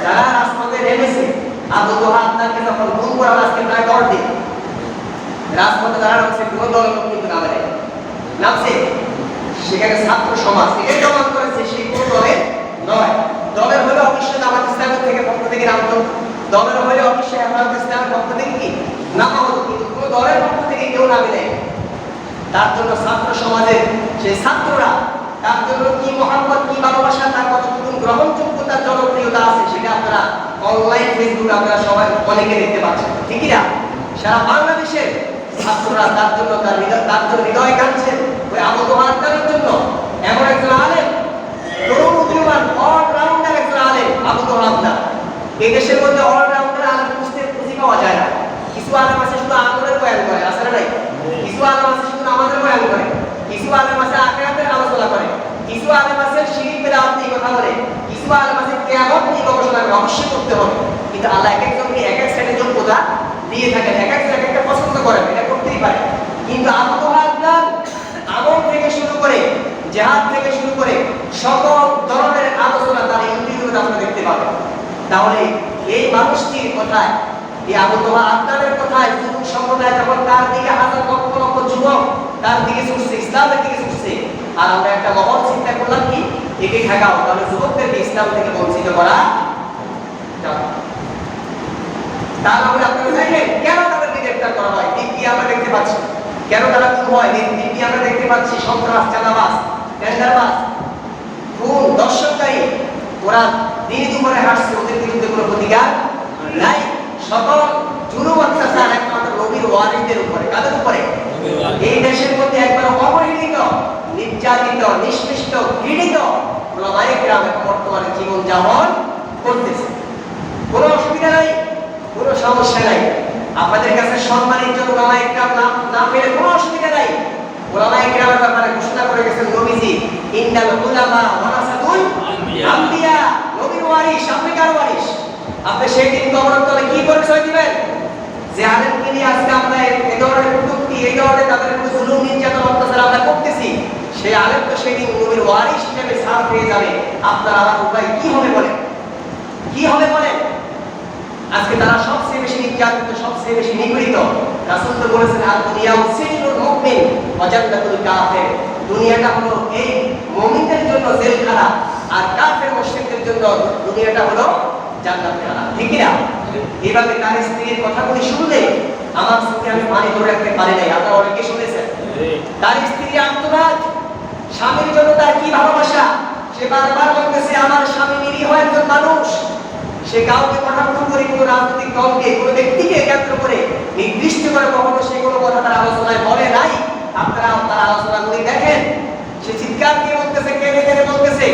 যারা রাজপথে নেমেছে আবু তোহা আক্তারকে যখন গুম করা হলো, আজকে প্রায় 10 দিন রাজপথে দাঁড়ানো হচ্ছে, কোনো দলের লোক কিন্তু নামছে। সেখানে ছাত্র সমাজ এটাই প্রমাণ করেছে সেই কোনো দলের নয়। দলের হলে অবশ্যই জামাত ইসলামের থেকে পক্ষ থেকে নামতো, দলের হলে অবশ্যই হেফাজত ইসলামের পক্ষ থেকে কি নামা হতো, কিন্তু কোনো দলের পক্ষ থেকে কেউ নামে নেই। তার জন্য ছাত্র সমাজের সেই ছাত্ররা, তার জন্য কি মহাব্বত, কি ভালোবাসা, তার কতটুকু গ্রহণযোগ্যতা, জনপ্রিয়তা আছে, সেটা আপনারা অনলাইন ফেসবুকে আপনারা সবাই অনেকে দেখতে পাচ্ছেন, ঠিকই না? সারা বাংলাদেশের ছাত্ররা তার জন্য হৃদয় কাঁদছেন ওই আবু তোহা আক্তারের জন্য। এমন একজন আলেম, তরুণ উদীয়মান অলরাউন্ডার একজন আলেম আবু তোহা আক্তার। এই দেশের মধ্যে অলরাউন্ডার আলেম খুঁজে পাওয়া যায় না। কিছু আলেম আছে শুধু আমলের বয়ান করে, আছে না নাই? কিছু আলেম আছে শুধু আমাদের বয়ান করে, কিছু আলেম আছে আখিরাতের আলোচনা করে, কিছু আলেম আছে শিরক বিদআত নিয়ে কথা বলে, কিছু আলেম আছে কিয়ামত নিয়ে গবেষণা করে। অবশ্যই করতে হবে, কিন্তু আল্লাহ এক একজনকে এক এক শ্রেণীর যোগ্যতা দিয়ে থাকেন, এক একজন এক একটা পছন্দ করেন, এটা করতেই পারে। কিন্তু আবু তোহা আক্তার আমল থেকে শুরু করে, জিহাদ থেকে শুরু করে সকল ধরনের আলোচনা তার ইউটিউবে আপনারা দেখতে পাবেন। তাহলে এই মানুষটির কথায়, এই আবু তোহা আক্তারের কথায় যুবক সম্প্রদায় যখন তার দিকে হাজার লক্ষ লক্ষ যুবক তার দিকে ছুটছে, ইসলামের দিকে ছুটছে, আর আমরা একটা মহৎ চিন্তা করলাম কি, একে ঠেকাও, তাহলে যুবকদেরকে ইসলাম থেকে বঞ্চিত করা যাবে। তা না হলে আপনারা দেখেন কেন তাদেরকে গ্রেফতার করা হয়, কি আমরা দেখতে পাচ্ছি, কেন তারা খুন হয়, কি আমরা দেখতে পাচ্ছি, সন্ত্রাস, চাঁদাবাজ, টেন্ডারবাজ, খুন, দর্শনকারী, ওরা দিন দুপুরে হাসছে, ওদের বিরুদ্ধে কোনো প্রতিকার নাই। সকল জুলুম অত্যাচার একমাত্র নবীর ওয়ারিসদের উপরে। কাদের উপরে? এই দেশের মধ্যে একবার অবহেলিত, নির্যাতিত, নিষ্পৃষ্ট, ঘৃণিত ওলামায়ে কেরাম বর্তমানে জীবন যাপন করতেছে। কোনো অসুবিধা নাই, কোনো সমস্যা নাই। আপনাদের কাছে সম্মানের জন্য ওলামায়ে কেরাম নাম পেলে কোনো অসুবিধা নাই। ওলামায়ে কেরামের ব্যাপারে ঘোষণা করে গেছেন নবীজি, ইন্নাল উলামা ওয়ারাসাতুল আম্বিয়া, নবীর ওয়ারিস, আপনি কার ওয়ারিস? আপনি সেই দিন কবরের তলে কি পরিচয় দিবেন? যে আলেমকে নিয়ে আজকে আমরা এই ধরনের কটূক্তি, এই ধরনের তাদের উপর জুলুম, নির্যাতন, অত্যাচার আমরা করতেছি, সেই আলেম তো সেই দিন নবীর ওয়ারিস হিসেবে ছাড় পেয়ে যাবে। আপনার আমার উপায় কি হবে বলেন? কি হবে বলেন? আজকে তারা সবচেয়ে বেশি নির্যাতিত, সবচেয়ে বেশি নিপীড়িত। রাসূল তো বলেছেন, আর দুনিয়া সিজনুল মুমিন ওয়া জান্নাতুল কাফির, দুনিয়াটা হলো এই মুমিনদের জন্য জেলখানা, আর কাফের মুশরিকদের জন্য দুনিয়াটা হলো জান্নাতখানা। ঠিক কি না? এইভাবে তার স্ত্রীর কথাগুলি শুনলে আমার চোখে আমি পানি ধরে রাখতে পারি নাই। আপনারা অনেকে শুনেছেন তার স্ত্রী আত্মনাদ, স্বামীর জন্য তার কি ভালোবাসা। সে বারবার বলতেছে, আমার স্বামী নিরীহ একজন মানুষ, সে কাউকে কটাক্ষ করে, কোনো রাজনৈতিক দলকে, কোনো ব্যক্তিকে কেন্দ্র করে নির্দিষ্ট করে কখনো সে কোনো কথা তার আলোচনায় বলে নাই। আপনারা তার আলোচনাগুলি দেখেন, সে চিৎকার দিয়ে বলতেছে, কেঁদে কেঁদে বলতেছে,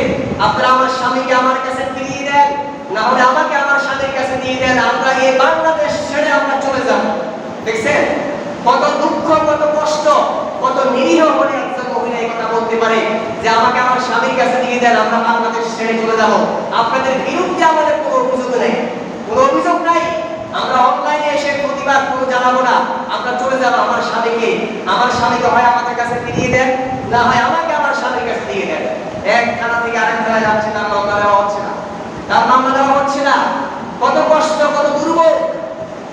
আপনারা আমার স্বামীকে আমার কাছে ফিরিয়ে দেন, না হলে আমাকে আমার স্বামীর কাছে দিয়ে দেন, আমরা এই বাংলাদেশ ছেড়ে আমরা চলে যাব। দেখছেন কত দুঃখ, কত কষ্ট, কত নিরীহ হলে একজন মহিলা এই কথা বলতে পারে যে আমাকে আমার স্বামীর কাছে দিয়ে দেন, আমরা বাংলাদেশ ছেড়ে চলে যাব। আপনাদের বিরুদ্ধে আমাদের কোনো অভিযোগ নেই, কোনো অভিযোগ নাই। আমরা অনলাইনে এসে প্রতিবাদ কোনো জানাবো না, আমরা চলে যাব আমার স্বামীকে, আমার স্বামীকে হয় আমাদের কাছে ফিরিয়ে দেন, না হয় আমাকে আমার স্বামীর কাছে দিয়ে দেন। এক থানা থেকে আরেক থানায় যাচ্ছে, তার মামলা দেওয়া হচ্ছে না, তার মামলা দেওয়া হচ্ছে না। কত কষ্ট, কত দুর্ভোগ।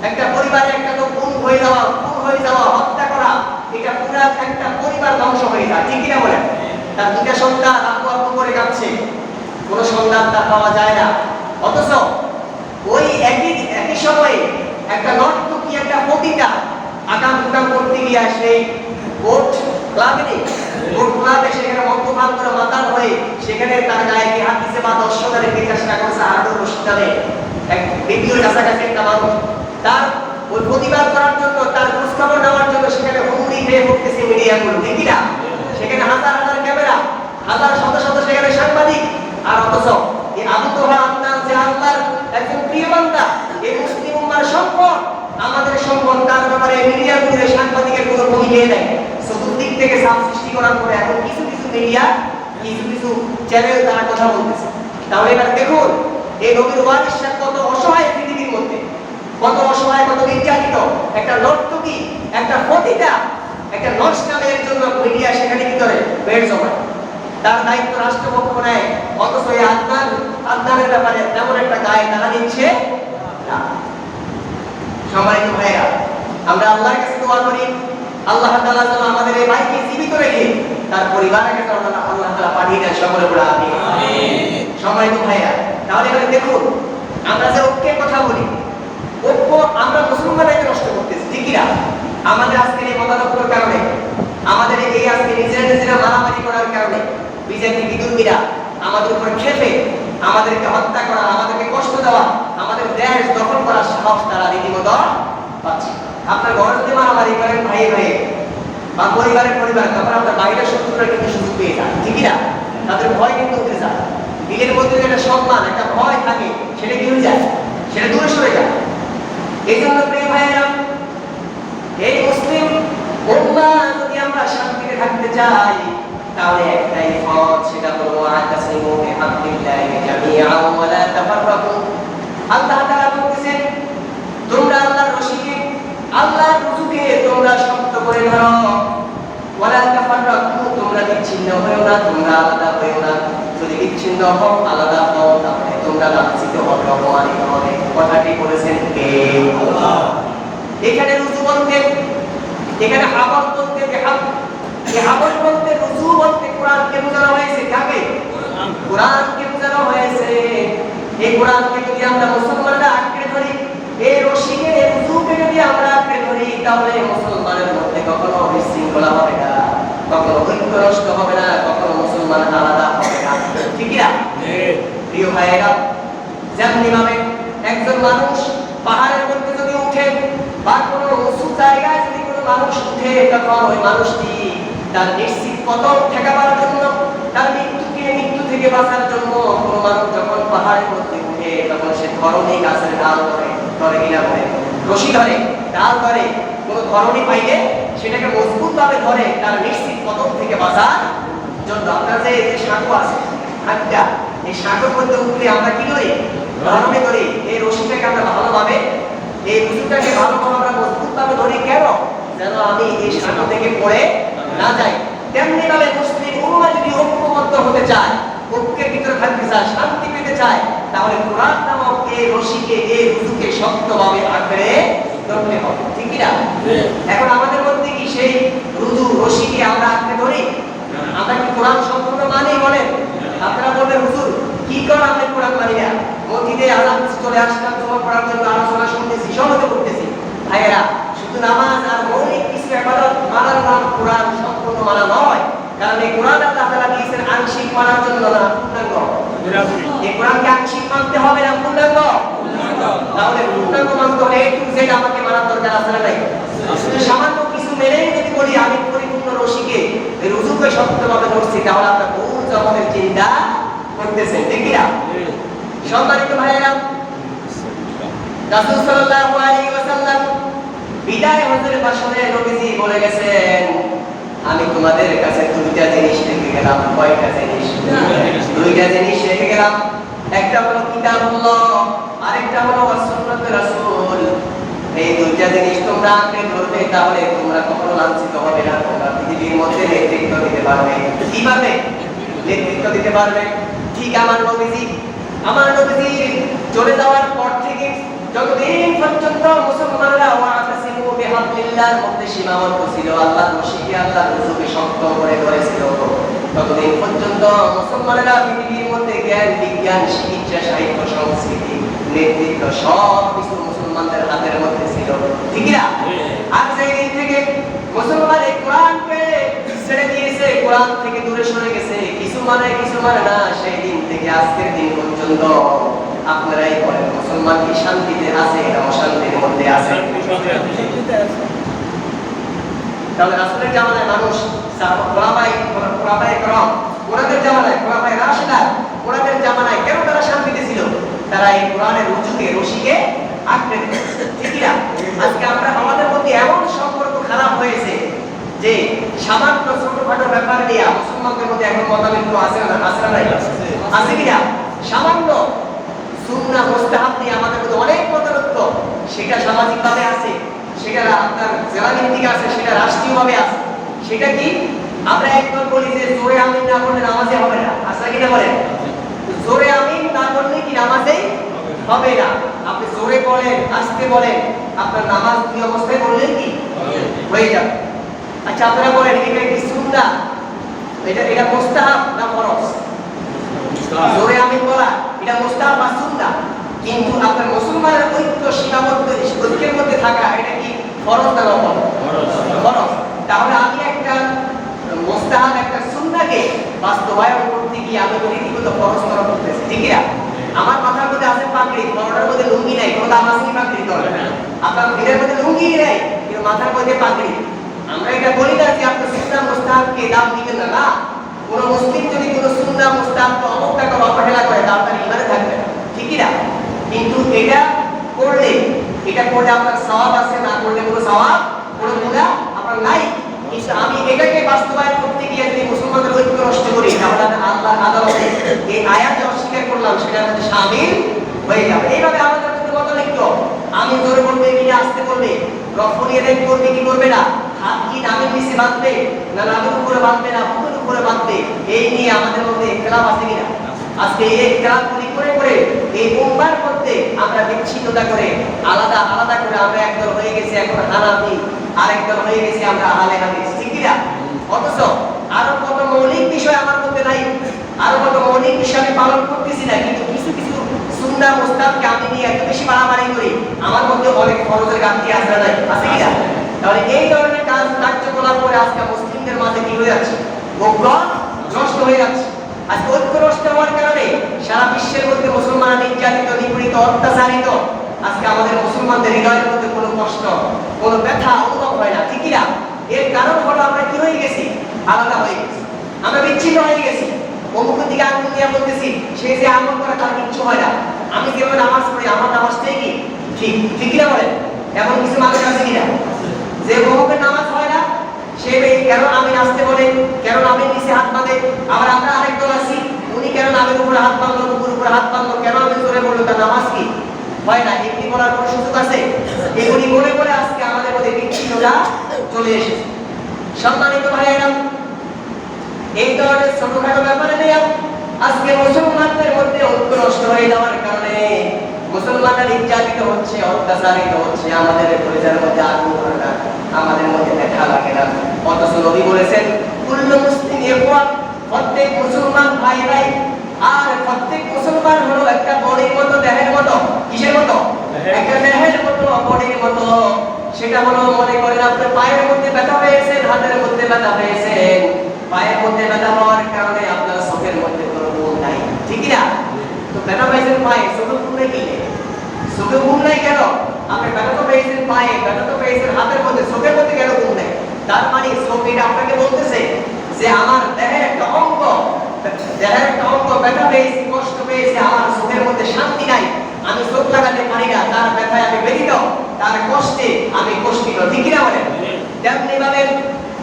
একটা পরিবারে একটা লোক খুন হয়ে যাওয়া, হত্যা করা, এটা পুরো একটা পরিবার ধ্বংস হয়ে যায়। ঠিক কিনা বলেন? তার দুটা সন্তান আপু আপু করে কাঁদছে, কোনো সন্তান তার পাওয়া যায় না। অথচ ওই একই সময়ে একটা নর্তকী, একটা পতিতা আকাম কুকাম করতে গিয়ে সেই বোট ক্লাবে সেখানে মদ্যপান করে মাতাল হয়ে সেখানে তার গায়ে কি হাত দিছে বা দর্শকের চেষ্টা করছে হারুন রশিদ নামে এক ভিডিওর কাছাকাছি একটা মানুষ, তার ওই প্রতিবাদ করার জন্য, তার খোঁজখবর নেওয়ার জন্য সেখানে হুমড়ি খেয়ে পড়তেছে মিডিয়াগুলো। ঠিক না? সেখানে হাজার হাজার ক্যামেরা, হাজার শত শত সেখানে সাংবাদিক। আর অথচ এই আবু তোহা আদনান যে আল্লাহর একজন প্রিয় বান্দা, এই মুসলিম উম্মার সম্পদ, আমাদের সম্পদ, তার ব্যাপারে মিডিয়াগুলো, সাংবাদিকের কোনো ভূমিকা নেই। চতুর্দিক থেকে চাপ সৃষ্টি করার পরে এখন কিছু কিছু মিডিয়া, কিছু কিছু চ্যানেল তারা কথা বলতেছে। তাহলে এবার দেখুন এই নবীর ওয়ারিসরা কত অসহায় পৃথিবীর মধ্যে, কত অসহায়, কত নির্যাতিত। একটা নর্তকী, একটা পতিতা, একটা নর্স নামে একজন মিডিয়া সেখানে কি করে বেড জমায়, তার দায়িত্ব রাষ্ট্রপক্ষ নেয়। অথচ এই আদনানের ব্যাপারে তেমন একটা গায়ে তারা নিচ্ছে না। সম্মানিত ভাইরা, আমরা আল্লাহর কাছে দোয়া করি, আল্লাহ তাআলা যেন আমাদের এই ভাইকে জীবিত রেখে তার পরিবারকে আল্লাহ তাআলা পাঠিয়ে দেন। সকলে বলে আমিন। সম্মানিত ভাইরা, তাহলে এবারে দেখুন আমরা যে ঐক্যের কথা বলি, ঐক্য আমরা মুসলমানদেরকে নষ্ট করতেছি। ঠিক না? আমাদের আজকের এই মতানৈক্যের কারণে, আমাদের এই আজকে নিজেরা মারামারি করার কারণে বিজেপি বিদ্রোহীরা আমাদের উপর খেপে আমাদেরকে হত্যা করা, আমাদেরকে কষ্ট দেওয়া, আমাদের দেশ দখল করার সাহস তারা রীতিমতো পাচ্ছে। আপনার ঘরে যদি মারামারি করেন ভাই ভাই বা পরিবারের তখন আপনার বাইরের শত্রুরা কিন্তু সুযোগ পেয়ে যায়। ঠিক না? তাদের ভয় কিন্তু উঠে যায়। দিলের মধ্যে একটা সম্মান, একটা ভয় থাকে, সেটা কি হয়ে যায়? সেটা দূরে সরে যায়। এই জন্য প্রিয় ভাইয়েরা, এই মুসলিম উম্মাহ যদি আমরা শান্তিতে থাকতে চাই তাহলে একটাই পথ, সেটা হলো আতাসিমু বিহাবলিল্লাহি জামিআন ওয়া লা তাফাররাকু। আল্লাহ তাআলা বলেছেন, তোমরা আল্লাহর রশিকে, আল্লাহর রুজুকে তোমরা শক্ত করে ধরো, ওয়া লা তাফাররাকু, তোমরা বিচ্ছিন্ন হয়ো না, তোমরা আলাদা হয়ো না। যদি বিচ্ছিন্ন হও, আলাদা হও, তাহলে তোমরা লাঞ্ছিত হবে, অপমানিত হবে। কথাটি বলেছেন কে? আল্লাহ। এখানে রুজু বলতে, এখানে হাবল বলতে, এই হাবল বলতে, রুজু বলতে কোরআনকে বোঝানো হয়েছে। কাকে? কোরআনকে বোঝানো হয়েছে। এই কোরআনকে যদি আমরা মুসলমানরা আঁকড়ে ধরি, এই রশিকে এই রুজুকে যদি আমরা আঁকড়ে ধরি তাহলে মুসলমানের মধ্যে কখনো বিশৃঙ্খলা হবে না, কখনো ঐক্য নষ্ট হবে না, কখনো মুসলমান আলাদা হবে না। ঠিক না? প্রিয় ভাইয়েরা, যেমনি ভাবে একজন মানুষ পাহাড়ের মধ্যে যদি উঠে বা কোনো উঁচু জায়গায় যদি কোনো মানুষ উঠে, তখন ওই মানুষটি তার নিশ্চিত পতন ঠেকাবার জন্য, তার মৃত্যু থেকে বাঁচার জন্য কোনো মানুষ যখন পাহাড়ের মধ্যে উঠে তখন সে ধরনী গাছের ডাল ধরে কিনা ধরে, রশি ধরে, ডাল ধরে, কোনো ধরনী পাইলে সেটাকে মজবুত ভাবে ধরে তার নিশ্চিত পতন থেকে বাঁচার জন্য। আপনার যে সাঁকো আছে, হাতটা, এই সাঁকোর মধ্যে উঠলে আমরা কি করি? ধরনে ধরি। এই রশিটাকে আমরা ভালোভাবে, এই রশিটাকে ভালোভাবে আমরা মজবুত ভাবে ধরি। কেন? যেন আমি এই সাঁকো থেকে পড়ে না যাই। তেমনি ভাবে মুসলিম উম্মাহ যদি ঐক্যবদ্ধ হতে চায়, ঐক্যের ভিতরে থাকতে চায়, শান্তি পেতে চায়, তাহলে কোরআন নামক এই রশিকে, এই রুজুকে শক্তভাবে আঁকড়ে ধরতে হবে। ঠিক কি না? এখন আমাদের মধ্যে কি সেই রুজু রশিকে আমরা আঁকড়ে ধরি? আমরা কি কোরআন সম্পূর্ণ মানি? বলেন। আপনারা বলবেন হুজুর কি করে আমরা কোরআন মানি না? মসজিদে আযান চলে আসলাম, জমা পড়ার জন্য আলোচনা শুনতেছি, সমাজে করতেছি। ভাইয়েরা, শুধু নামাজ আর মৌলিক কিছু ইবাদত মানার নাম কোরআন সম্পূর্ণ মানা নয়। কারণ এই কোরআন আল্লাহ তাআলা দিয়েছেন আংশিক মানার জন্য না, পূর্ণাঙ্গ। এই কোরআনকে আংশিক মানতে হবে না পূর্ণাঙ্গ? তাহলে পূর্ণাঙ্গ মানতে হলে একটু যে আমাকে মানার দরকার আছে না নাই? শুধু সামান্য কিছু মেনেই যদি বলি আমি পরিপূর্ণ রশিকে, এই রুজুকে শক্তভাবে ধরছি, তাহলে আপনার বহু জগতের চিন্তা করতেছেন। ঠিক না? সম্মানিত ভাইয়েরা, রাসূল সাল্লাল্লাহু আলাইহি ওয়াসাল্লাম বিদায় হজের ভাষণে নবীজি বলে গেছেন, আমি তোমাদের কাছে দুইটা জিনিস রেখে গেলাম। কয়টা জিনিস? দুইটা জিনিস রেখে গেলাম। একটা হলো কিতাবুল্লাহ, আরেকটা হলো সুন্নাতে রাসূল। এই দুইটা জিনিস তোমরা আঁকড়ে ধরবে, তাহলে তোমরা কখনো লাঞ্ছিত হবে না। তোমরা পৃথিবীর মধ্যে নেতৃত্ব দিতে পারবে। কিভাবে নেতৃত্ব দিতে পারবে? ঠিক আমার নবীজি চলে যাওয়ার পর থেকে যতদিন পর্যন্ত মুসলমানরা ওয়াতাসিমু বিহাবলিল্লাহর মধ্যে সীমাবদ্ধ ছিল, আল্লাহর রশিকে, আল্লাহর রুজুকে শক্ত করে ধরেছিল, ততদিন পর্যন্ত মুসলমানরা পৃথিবীর মধ্যে জ্ঞান, বিজ্ঞান, চিকিৎসা, সাহিত্য, সংস্কৃতি, নেতৃত্ব সব কিছু মুসলমানদের হাতের মধ্যে ছিল। ঠিক না? আর সেই দিন থেকে মুসলমান এই কোরআনকে ছেড়ে দিয়েছে, কোরআন থেকে দূরে সরে গেছে, কিছু মানে না। সেই দিন থেকে আজকের দিন পর্যন্ত আপনারাই বলেন, মুসলমান কি শান্তিতে আছে না অশান্তির মধ্যে আছে? তাহলে রাসূলের জামানায় মানুষ, খোলাফায়ে কেরাম, ওনাদের জামানায়, খোলাফায়ে রাশিদা, ওনাদের জামানায় কেন তারা শান্তিতে ছিল? তারা এই কোরআনের রুজুকে, রশিকে আঁকড়ে ধরেছে। ঠিক না? আজকে আমরা আমাদের মধ্যে এমন সম্পর্ক খারাপ হয়েছে যে সামান্য ছোটখাটো ব্যাপার নিয়ে মুসলমানদের মধ্যে এখন মতানৈক্য আছে না? আছে কিনা? সামান্য সুন্নাহ মুস্তাহাব নিয়ে আমাদের মধ্যে অনেক মতানৈক্য। সেটা সামাজিকভাবে আছে, সেটা আপনার জেলা ভিত্তিক আছে, সেটা রাষ্ট্রীয়ভাবে আছে। সেটা কি? আমরা একদম বলি যে জোরে আমিন না করলে নামাজে হবে না। আছে কিনা বলেন? জোরে আমিন না করলে কি নামাজেই হবে না? আপনি জোরে বলেন, আস্তে বলেন, আপনার নামাজ দুই অবস্থায় বললেন কি হয়ে যাবে। আচ্ছা আপনারা বলেন, এটা কি সুন্নাহ, এটা মুস্তাহাব না ফরজ? জোরে আমিন বলা এটা মুস্তাহাব বা সুন্নাহ। কিন্তু আপনার মুসলমানের ঐক্য, সীমাবদ্ধ ঐক্যের মধ্যে থাকা, এটা কি ফরজ না নফল? ফরজ। তাহলে আমি একটা মুস্তাহাব, একটা সুন্নাহকে বাস্তবায়ন করতে গিয়ে আমি তো রীতিমতো ফরজ করা করতেছি। ঠিক না? আমার মাথার মধ্যে আছে পাগড়ি, পরোটার মধ্যে লুঙ্গি নাই, কোনো দাম আছে কি পাগড়ি? আপনার ভিড়ের মধ্যে লুঙ্গি নাই, কিন্তু মাথার মধ্যে পাগড়ি। আমরা এটা বলি না যে আপনি সুন্নাহ মুস্তাহাবকে দাম দিবেন না। না, কোন মুসলিম যদি কোন সুন্নাহ মুস্তাহাবকে অবজ্ঞা করে, অবহেলা করে, তাহলে তার ঈমানে থাকবে না। ঠিক না? কিন্তু এটা করলে আপনার সওয়াব আছে, না করলে কোনো সওয়াব, কোনো গুনাহ আপনার নাই। কিন্তু আমি এটাকে বাস্তবায়ন করতে গিয়ে যদি মুসলমানদের ঐক্য নষ্ট করি, তাহলে আমি আল্লাহর আদালতে এই আয়াত অস্বীকার করলাম, সেটার মধ্যে শামিল হয়ে যাবে। এইভাবে আমাদের মধ্যে মতানৈক্য, আমি জোরে বলবে কি আস্তে বলবে, রফনি এদাই করবে কি করবে না, হাত কি নামের নিচে বাঁধবে না নামের উপরে বাঁধবে না বুকের উপরে বাঁধবে, এই নিয়ে আমাদের মধ্যে ইখতিলাফ আছে কিনা? আজকে এই ইখতিলাফগুলি করে এই উম্মাহর মধ্যে আমরা বিচ্ছিন্নতা করে, আলাদা করে আমরা একদল হয়ে গেছি এখন হানাফি, আরেকদল হয়ে গেছি আমরা আহলে হাদিস। ঠিক কিনা? অথচ আরো কত মৌলিক বিষয় আমার মধ্যে নাই, আরো কত মৌলিক বিষয় আমি পালন করতেছি না, কিন্তু কিছু সুন্নাহ মুস্তাহাবকে আমি নিয়ে এত বেশি বাড়াবাড়ি করি, আমার মধ্যে অনেক ফরজের ঘাটতি আছে না নাই? আছে কি না? তাহলে এই ধরনের কার্যকলাপ করে আজকে মুসলিমদের মাঝে কি হয়ে যাচ্ছে? ঐক্য নষ্ট হয়ে যাচ্ছে। আজকে ঐক্য নষ্ট হওয়ার কারণে সারা বিশ্বের মধ্যে মুসলমান নির্যাতিত, নিপীড়িত, অত্যাচারিত। আজকে আমাদের মুসলমানদের হৃদয়ের মধ্যে কোনো কষ্ট, কোনো ব্যথা অনুভব হয় না, ঠিক কি না? এর কারণ হলো আমরা কি হয়ে গেছি? আলাদা হয়ে গেছি, আমরা বিচ্ছিন্ন হয়ে গেছি। অমুকের দিকে আঙুল দিয়ে বলতেছি, সে যে আমল করে তার কিচ্ছু হয় না। আমি যেভাবে নামাজ পড়ি, আমার নামাজটাই কি ঠিক, ঠিক কিনা বলেন? এমন কিছু মানুষ আছে কিনা যে অমুকের নামাজ হয় না, সে কেন আমি নাচতে বলে, কেন নামের নিচে হাত বাঁধে। আবার আমরা আরেক দল আছি, উনি কেন নামের উপরে হাত বাঁধলো, উপর উপরে হাত বাঁধলো, কেন আমি জোরে বললো, তার নামাজ কি হয় না? এমনি বলার কোনো সুযোগ আছে? এগুলি বলে বলে আজকে আমাদের মধ্যে বিচ্ছিন্নতা চলে এসেছে। সম্মানিত ভাইয়েরা, এই ধরনের ছোটখাটো ব্যাপারে নিয়ে আজকে মুসলমানদের মধ্যে ঐক্য নষ্ট হয়ে যাওয়ার কারণে মুসলমানরা নির্যাতিত হচ্ছে, অত্যাচারিত হচ্ছে। আমাদের পরিবারের মধ্যে আগুন ধরে না, আমাদের মধ্যে দেখা লাগে না। অথচ নবী বলেছেন, কুল্লু মুসলিম ইখওয়া, প্রত্যেক মুসলমান ভাই ভাই। আর প্রত্যেক মুসলমান হলো একটা বডির মতো, দেহের মতো। কিসের মতো? একটা দেহের মতো, বডির মতো। সেটা হলো, মনে করেন আপনার পায়ের মধ্যে ব্যথা হয়েছে, হাতের মধ্যে ব্যথা হয়েছে। পায়ের মধ্যে ব্যথা হওয়ার কারণে আপনার চোখের মধ্যে কোনো ঘুম নাই, ঠিক না? তো ব্যথা পাইছেন পায়ে, চোখে ঘুম নেই, কি চোখে ঘুম নাই কেন? আপনি ব্যথা তো পেয়েছেন পায়ে, ব্যথা তো পেয়েছেন হাতের মধ্যে, চোখের মধ্যে কেন ঘুম নেই? তার মানে চোখ এটা আপনাকে বলতেছে যে আমার দেহের একটা অঙ্গ, ব্যথা পেয়েছি, কষ্ট পেয়েছি, আমার চোখের মধ্যে শান্তি নাই, আমি চোখ লাগাতে পারি না, তার ব্যথায় আমি ব্যথিত, তার কষ্টে আমি কষ্টিত, ঠিক না বলেন? তেমনি ভাবে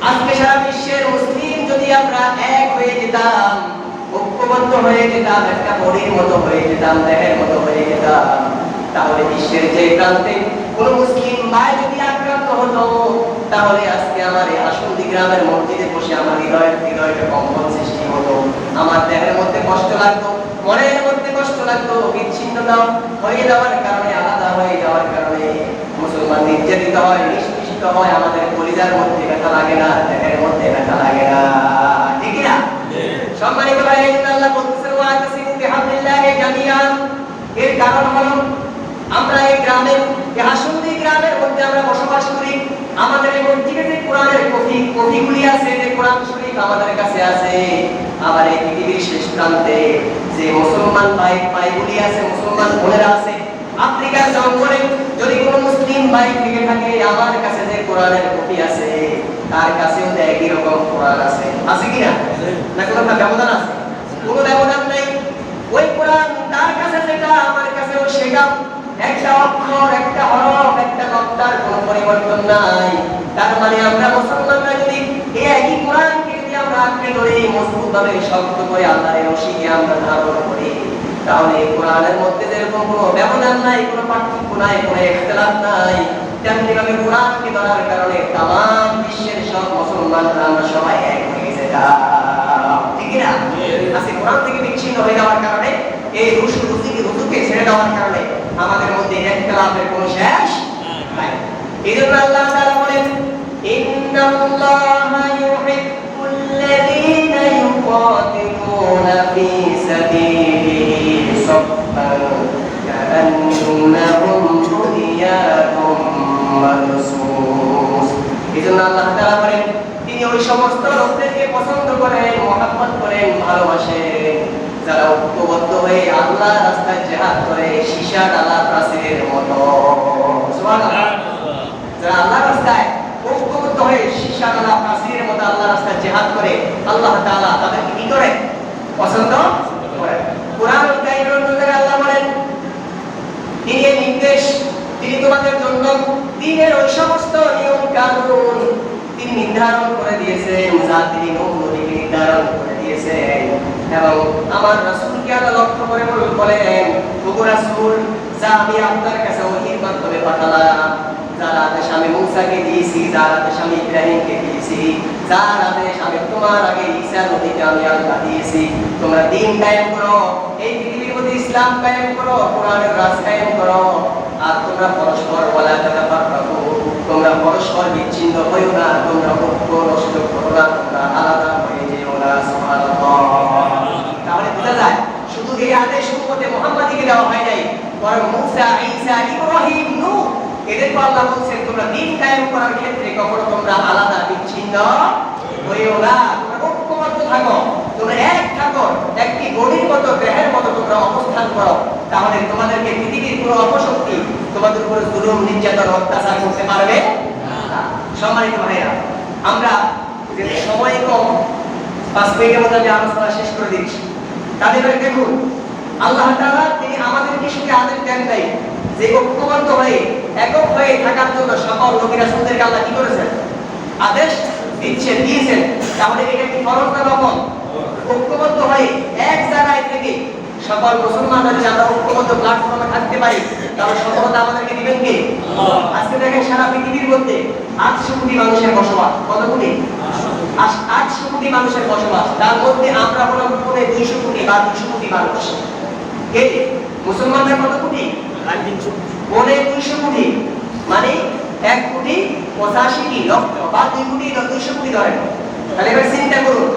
আজকে সারা বিশ্বের মুসলিম যদি আমরা এক হয়ে যেতাম, ঐক্যবদ্ধ হয়ে যেতাম, একটা বডির মতো হয়ে যেতাম, দেহের মতো হয়ে যেতাম, তাহলে বিশ্বের যে প্রান্তে কোন মুসলিম ভাই যদি আক্রান্ত হতো, তাহলে আজকে আমার এই আসন্দি গ্রামের মসজিদে বসে আমার হৃদয়টা কম্পন সৃষ্টি হতো, আমার দেহের মধ্যে কষ্ট লাগতো, মনের মধ্যে কষ্ট লাগতো। বিচ্ছিন্নতা হয়ে যাওয়ার কারণে, আলাদা হয়ে যাওয়ার কারণে মুসলমান নির্যাতিত হয়, নিষ্পেষিত হয়। আমাদের কলিজার মধ্যে ব্যথা লাগে না, দেহের মধ্যে ব্যথা লাগে না, ঠিক না? সম্মানিত ভাই, আল্লাহ বলতেছেন, ওয়া তাসিমু বিহাবলিল্লাহি জামিআন। এর কারণ হলো আমরা এই গ্রামের, এই হাসুন্দি গ্রামের মধ্যে আমরা বসবাস করি। আমাদের এই মসজিদে যে কোরআনের কপিগুলি আছে, যে কোরআন শরীফ আমাদের কাছে আছে, আবার এই পৃথিবীর শেষ প্রান্তে যে মুসলমান ভাইগুলি আছে, মুসলমান বোনেরা আছে, আফ্রিকার জঙ্গলে যদি কোনো মুসলিম ভাই থেকে থাকে, আমার কাছে যে কোরআনের কপি আছে, তার কাছেও তো একই রকম কোরআন আছে, আছে কিনা? না কোনো ব্যবধান আছে? কোনো ব্যবধান নাই। ওই কোরআন তার কাছে যেটা, আমার কাছেও সেটা। একটা অক্ষর, একটা হরফ, একটা নক্তার কোনো পরিবর্তন নাই। তার মানে আমরা মুসলমানরা যদি এই একই কোরআনকে যদি আমরা আঁকড়ে ধরি, মজবুতভাবে শক্ত করে আল্লাহর রশিকে আমরা ধারণ করি, তাহলে এই কোরআনের মধ্যে যেরকম কোনো ব্যবধান নাই, কোনো পার্থক্য নাই, কোনো ইখতিলাফ নাই, তেমনি ভাবে কোরআনকে ধরার কারণে তামাম বিশ্বের সব মুসলমানরা আমরা সবাই এক হয়ে যেতাম, ঠিক না? আজকে কোরআন থেকে বিচ্ছিন্ন হয়ে যাওয়ার কারণে, এই রুজুকে ছেড়ে দেওয়ার কারণে আমাদের মধ্যে ইখতিলাফের কোনো শেষ নাই। এজন্য আল্লাহ তাআলা বলেন, ইন্নাল্লাহা ইউহিব্বুল্লাযীনা ইউকাতিলুনা ফী সাবিলিহি সাফফান কাআন্নাহুম বুনিয়ানুম মারসুস। এজন্য আল্লাহ তাআলা বলেন, তিনি ওই সমস্ত লোকদেরকে পছন্দ করেন, মহব্বত করেন, ভালোবাসেন যারা ঐক্যবদ্ধ হয়ে আল্লাহর রাস্তায় জিহাদ করে, সীসা ডালা প্রাচীরের মতো। সুবহানাল্লাহ। যারা আল্লাহর রাস্তায় ঐক্যবদ্ধ হয়ে সীসা ডালা প্রাচীরের মতো আল্লাহর রাস্তায় জিহাদ করে, আল্লাহ তাআলা তাদেরকে কি করে? পছন্দ করেন। কুরআনুল কারীমের মধ্যে আল্লাহ বলেন, তিনি এই নির্দেশ, তিনি তোমাদের জন্য দ্বীনের ওই সমস্ত নিয়ম কানুন তিনি নির্ধারণ করে দিয়েছেন, যা তিনি নবীকে নির্ধারণ করে দিয়েছেন। এবং আমার রাসূলকে আল্লাহ লক্ষ্য করে বলেন, ওগো রাসূল, যা আমি আপনার কাছে ওহীর মাধ্যমে পাঠালাম, যার আদেশ আমি মূসাকে দিয়েছি, যার আদেশ আমি ইব্রাহিমকে দিয়েছি, যার আদেশ আমি তোমার আগে ঈসা নবীকে আমি আল্লাহ দিয়েছি, তোমরা দ্বীন কায়েম করো, এই পৃথিবীর মধ্যে ইসলাম কায়েম করো, কোরআনের রাজ কায়েম করো। আর তোমরা পরস্পর ওয়ালা তাতাফাররাকু, তোমরা পরস্পর বিচ্ছিন্ন হইও না, তোমরা ঐক্য নষ্ট করো না, তোমরা আলাদা হয়ে যেও না। সুবহানাল্লাহ। তাহলে বোঝা যায় শুধু এই আদেশ উম্মতে মুহাম্মাদীকে দেওয়া হয় নাই, বরং মূসা, ঈসা, ইব্রাহিম, নূহ বলছেন তোমরা দিন কায়েম করার ক্ষেত্রে কখনো তোমরা আলাদা বিচ্ছিন্ন হইও না, তোমরা ঐক্যবদ্ধ থাকো, তোমরা এক থাকো, একটি গড়ির মতো গ্রহের মতো তোমরা অবস্থান করো, তাহলে তোমাদেরকে পৃথিবীর কোনো অপশক্তি তোমাদের উপরে জুলুম নির্যাতন অত্যাচার করতে পারবে না। সম্মানিত ভাইরা, আমরা যে সময় কম, 5 মিনিটের মধ্যে আমি আলোচনা শেষ করে দিচ্ছি। তাদের দেখুন আল্লাহ তাআলা তিনি আমাদেরকে শুধু আদেশ দেন নাই যে ঐক্যবদ্ধ হয়ে একক হয়ে থাকার জন্য সকল নবী রাসূলদেরকে আল্লাহ কি করেছেন? আদেশ দিয়েছেন। তাহলে এটা কি ফরজ না নফল? ঐক্যবদ্ধ হয়ে এক জায়গায় থেকে সকল মুসলমানরা যদি আমরা ঐক্যবদ্ধ প্ল্যাটফর্মে থাকতে পারি তাহলে সফলতা আমাদেরকে দিবেন কে? আজকে দেখেন সারা পৃথিবীর মধ্যে 800 কোটি মানুষের বসবাস। কত কোটি? 800 কোটি মানুষের বসবাস। তার মধ্যে আমরা হলাম 200 কোটি বা 200 কোটি মানুষ। কে? মুসলমানরা কত কোটি? 200 কোটি, মানে 1 কোটি 85 লক্ষ বা 2 কোটি 200 কোটি ধরেন। তাহলে এবার চিন্তা করুন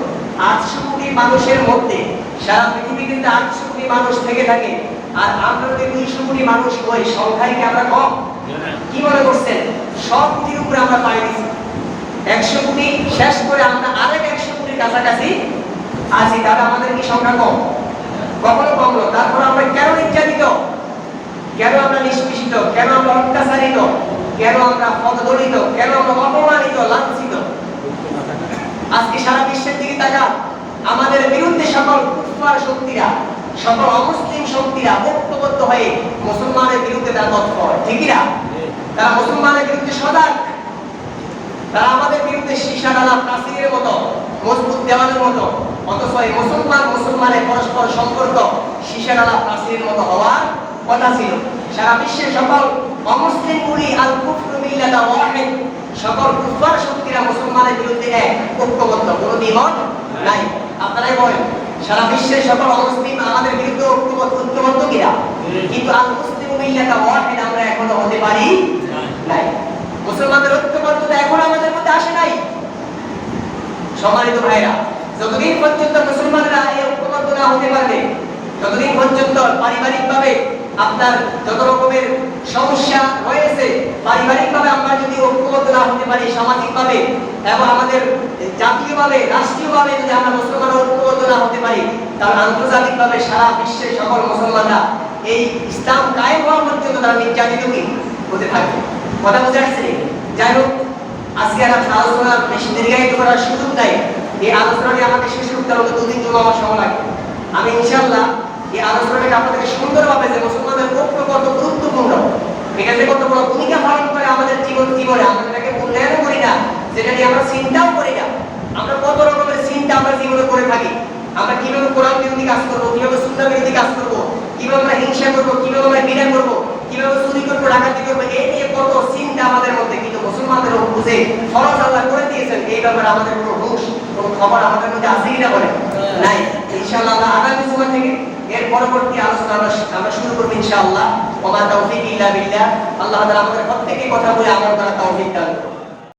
800 কোটি মানুষের মধ্যে সারা পৃথিবীতে 800 কোটি মানুষ থেকে থাকে, আর আমরা যদি 200 কোটি মানুষ হই, সংখ্যায় কি আমরা কম? কি মনে করছেন? সব কোটির উপরে আমরা পাই দিছি। 100 কোটি শেষ করে আমরা আরেক 100 কোটির কাছাকাছি আছি, তাহলে আমাদের কি সংখ্যা কম? কখনো কম না। তারপর আমরা কেন নির্যাতিত, কেন আমরা নিষ্পেষিত, কেন আমরা অত্যাচারিত, কেন আমরা পদদলিত, কেন আমরা অপমানিত, লাঞ্ছিত? আজকে সারা বিশ্বের দিকে তাকান, আমাদের বিরুদ্ধে সকল কুফফার শক্তিরা, সকল অমুসলিম শক্তিরা ঐক্যবদ্ধ হয়ে মুসলমানের বিরুদ্ধে তারা তৎপর, ঠিক না? তারা মুসলমানের বিরুদ্ধে সজাগ, তারা আমাদের বিরুদ্ধে সীসাডালা প্রাচীরের মতো, মজবুত দেওয়ালের মতো। অথচ এই মুসলমানের পরস্পর সম্পর্ক সীসাডালা প্রাচীরের মতো হওয়ার কথা ছিল। সারা বিশ্বের সকল অমুসলিম গুলি আল কুফরু মিল্লাতা ওয়াহিদ, সকল কুফফার শক্তিরা মুসলমানের বিরুদ্ধে এক, ঐক্যবদ্ধ, কোনো দ্বিমত নাই। আপনারাই বলেন সারা বিশ্বের সকল অমুসলিম আমাদের বিরুদ্ধে ঐক্যবদ্ধ কিনা? কিন্তু আল মুসলিমু মিল্লাতা ওয়াহিদ আমরা এখনো হতে পারি নাই। মুসলমানদের ঐক্যবদ্ধতা এখন আমাদের মধ্যে আসে নাই। সম্মানিত ভাইরা, যতদিন পর্যন্ত মুসলমানরা এই ঐক্যবদ্ধ না হতে পারবে, ততদিন পর্যন্ত পারিবারিকভাবে আপনার যত রকমের সমস্যা রয়েছে, পারিবারিকভাবে আমরা যদি ঐক্যবদ্ধ না হতে পারি, সামাজিকভাবে এবং আমাদের জাতীয়ভাবে রাষ্ট্রীয়ভাবে যদি আমরা মুসলমান ঐক্যবদ্ধ না হতে পারি, তাহলে আন্তর্জাতিকভাবে সারা বিশ্বের সকল মুসলমানরা এই ইসলাম কায়েম হওয়া পর্যন্ত তারা নির্যাতিত হতে থাকবে। কথা বুঝে আসছে? যাই হোক, আজকে আর আলোচনা বেশি দীর্ঘায়িত করার সুযোগ নাই। এই আলোচনাটি আমাকে শেষ করতে হলে 2 দিন জন্য আমার সময় লাগবে। আমি ইনশাআল্লাহ এই আলোচনাটাকে আপনাদেরকে সুন্দরভাবে যে মুসলমানদের ঐক্য কত গুরুত্বপূর্ণ, এটা যে কত বড় ভূমিকা পালন করে আমাদের জীবনে, আমরা এটাকে মূল্যায়ন করি না, যেটা নিয়ে আমরা চিন্তাও করি না। আমরা কত রকমের চিন্তা আমরা জীবনে করে থাকি। আমরা কিভাবে কোরআন বিরোধী কাজ করবো, কিভাবে সুন্নাহ বিরোধী কাজ করবো, কিভাবে আমরা হিংসা করবো, কিভাবে আমরা বিনা করবো, কিভাবে চুরি করবো, ডাকাতি করবো, এই নিয়ে কত চিন্তা আমাদের মধ্যে। কিন্তু মুসলমানদের বুঝে ফরজ আল্লাহ করে দিয়েছেন, এই ব্যাপারে আমাদের কোনো হুঁশ, কোনো খবর আমাদের মধ্যে আছে কিনা বলে নাই। ইনশাআল্লাহ আমরা আগামী জুমা থেকে এর পরবর্তী আলোচনা আমরা শুরু করব ইনশাআল্লাহ। ওয়া মা তাওফীক ইল্লা বিল্লাহ। আল্লাহ তাআলা আমাদের প্রত্যেককে কথা বলে আমল করার তৌফিক দান করুন।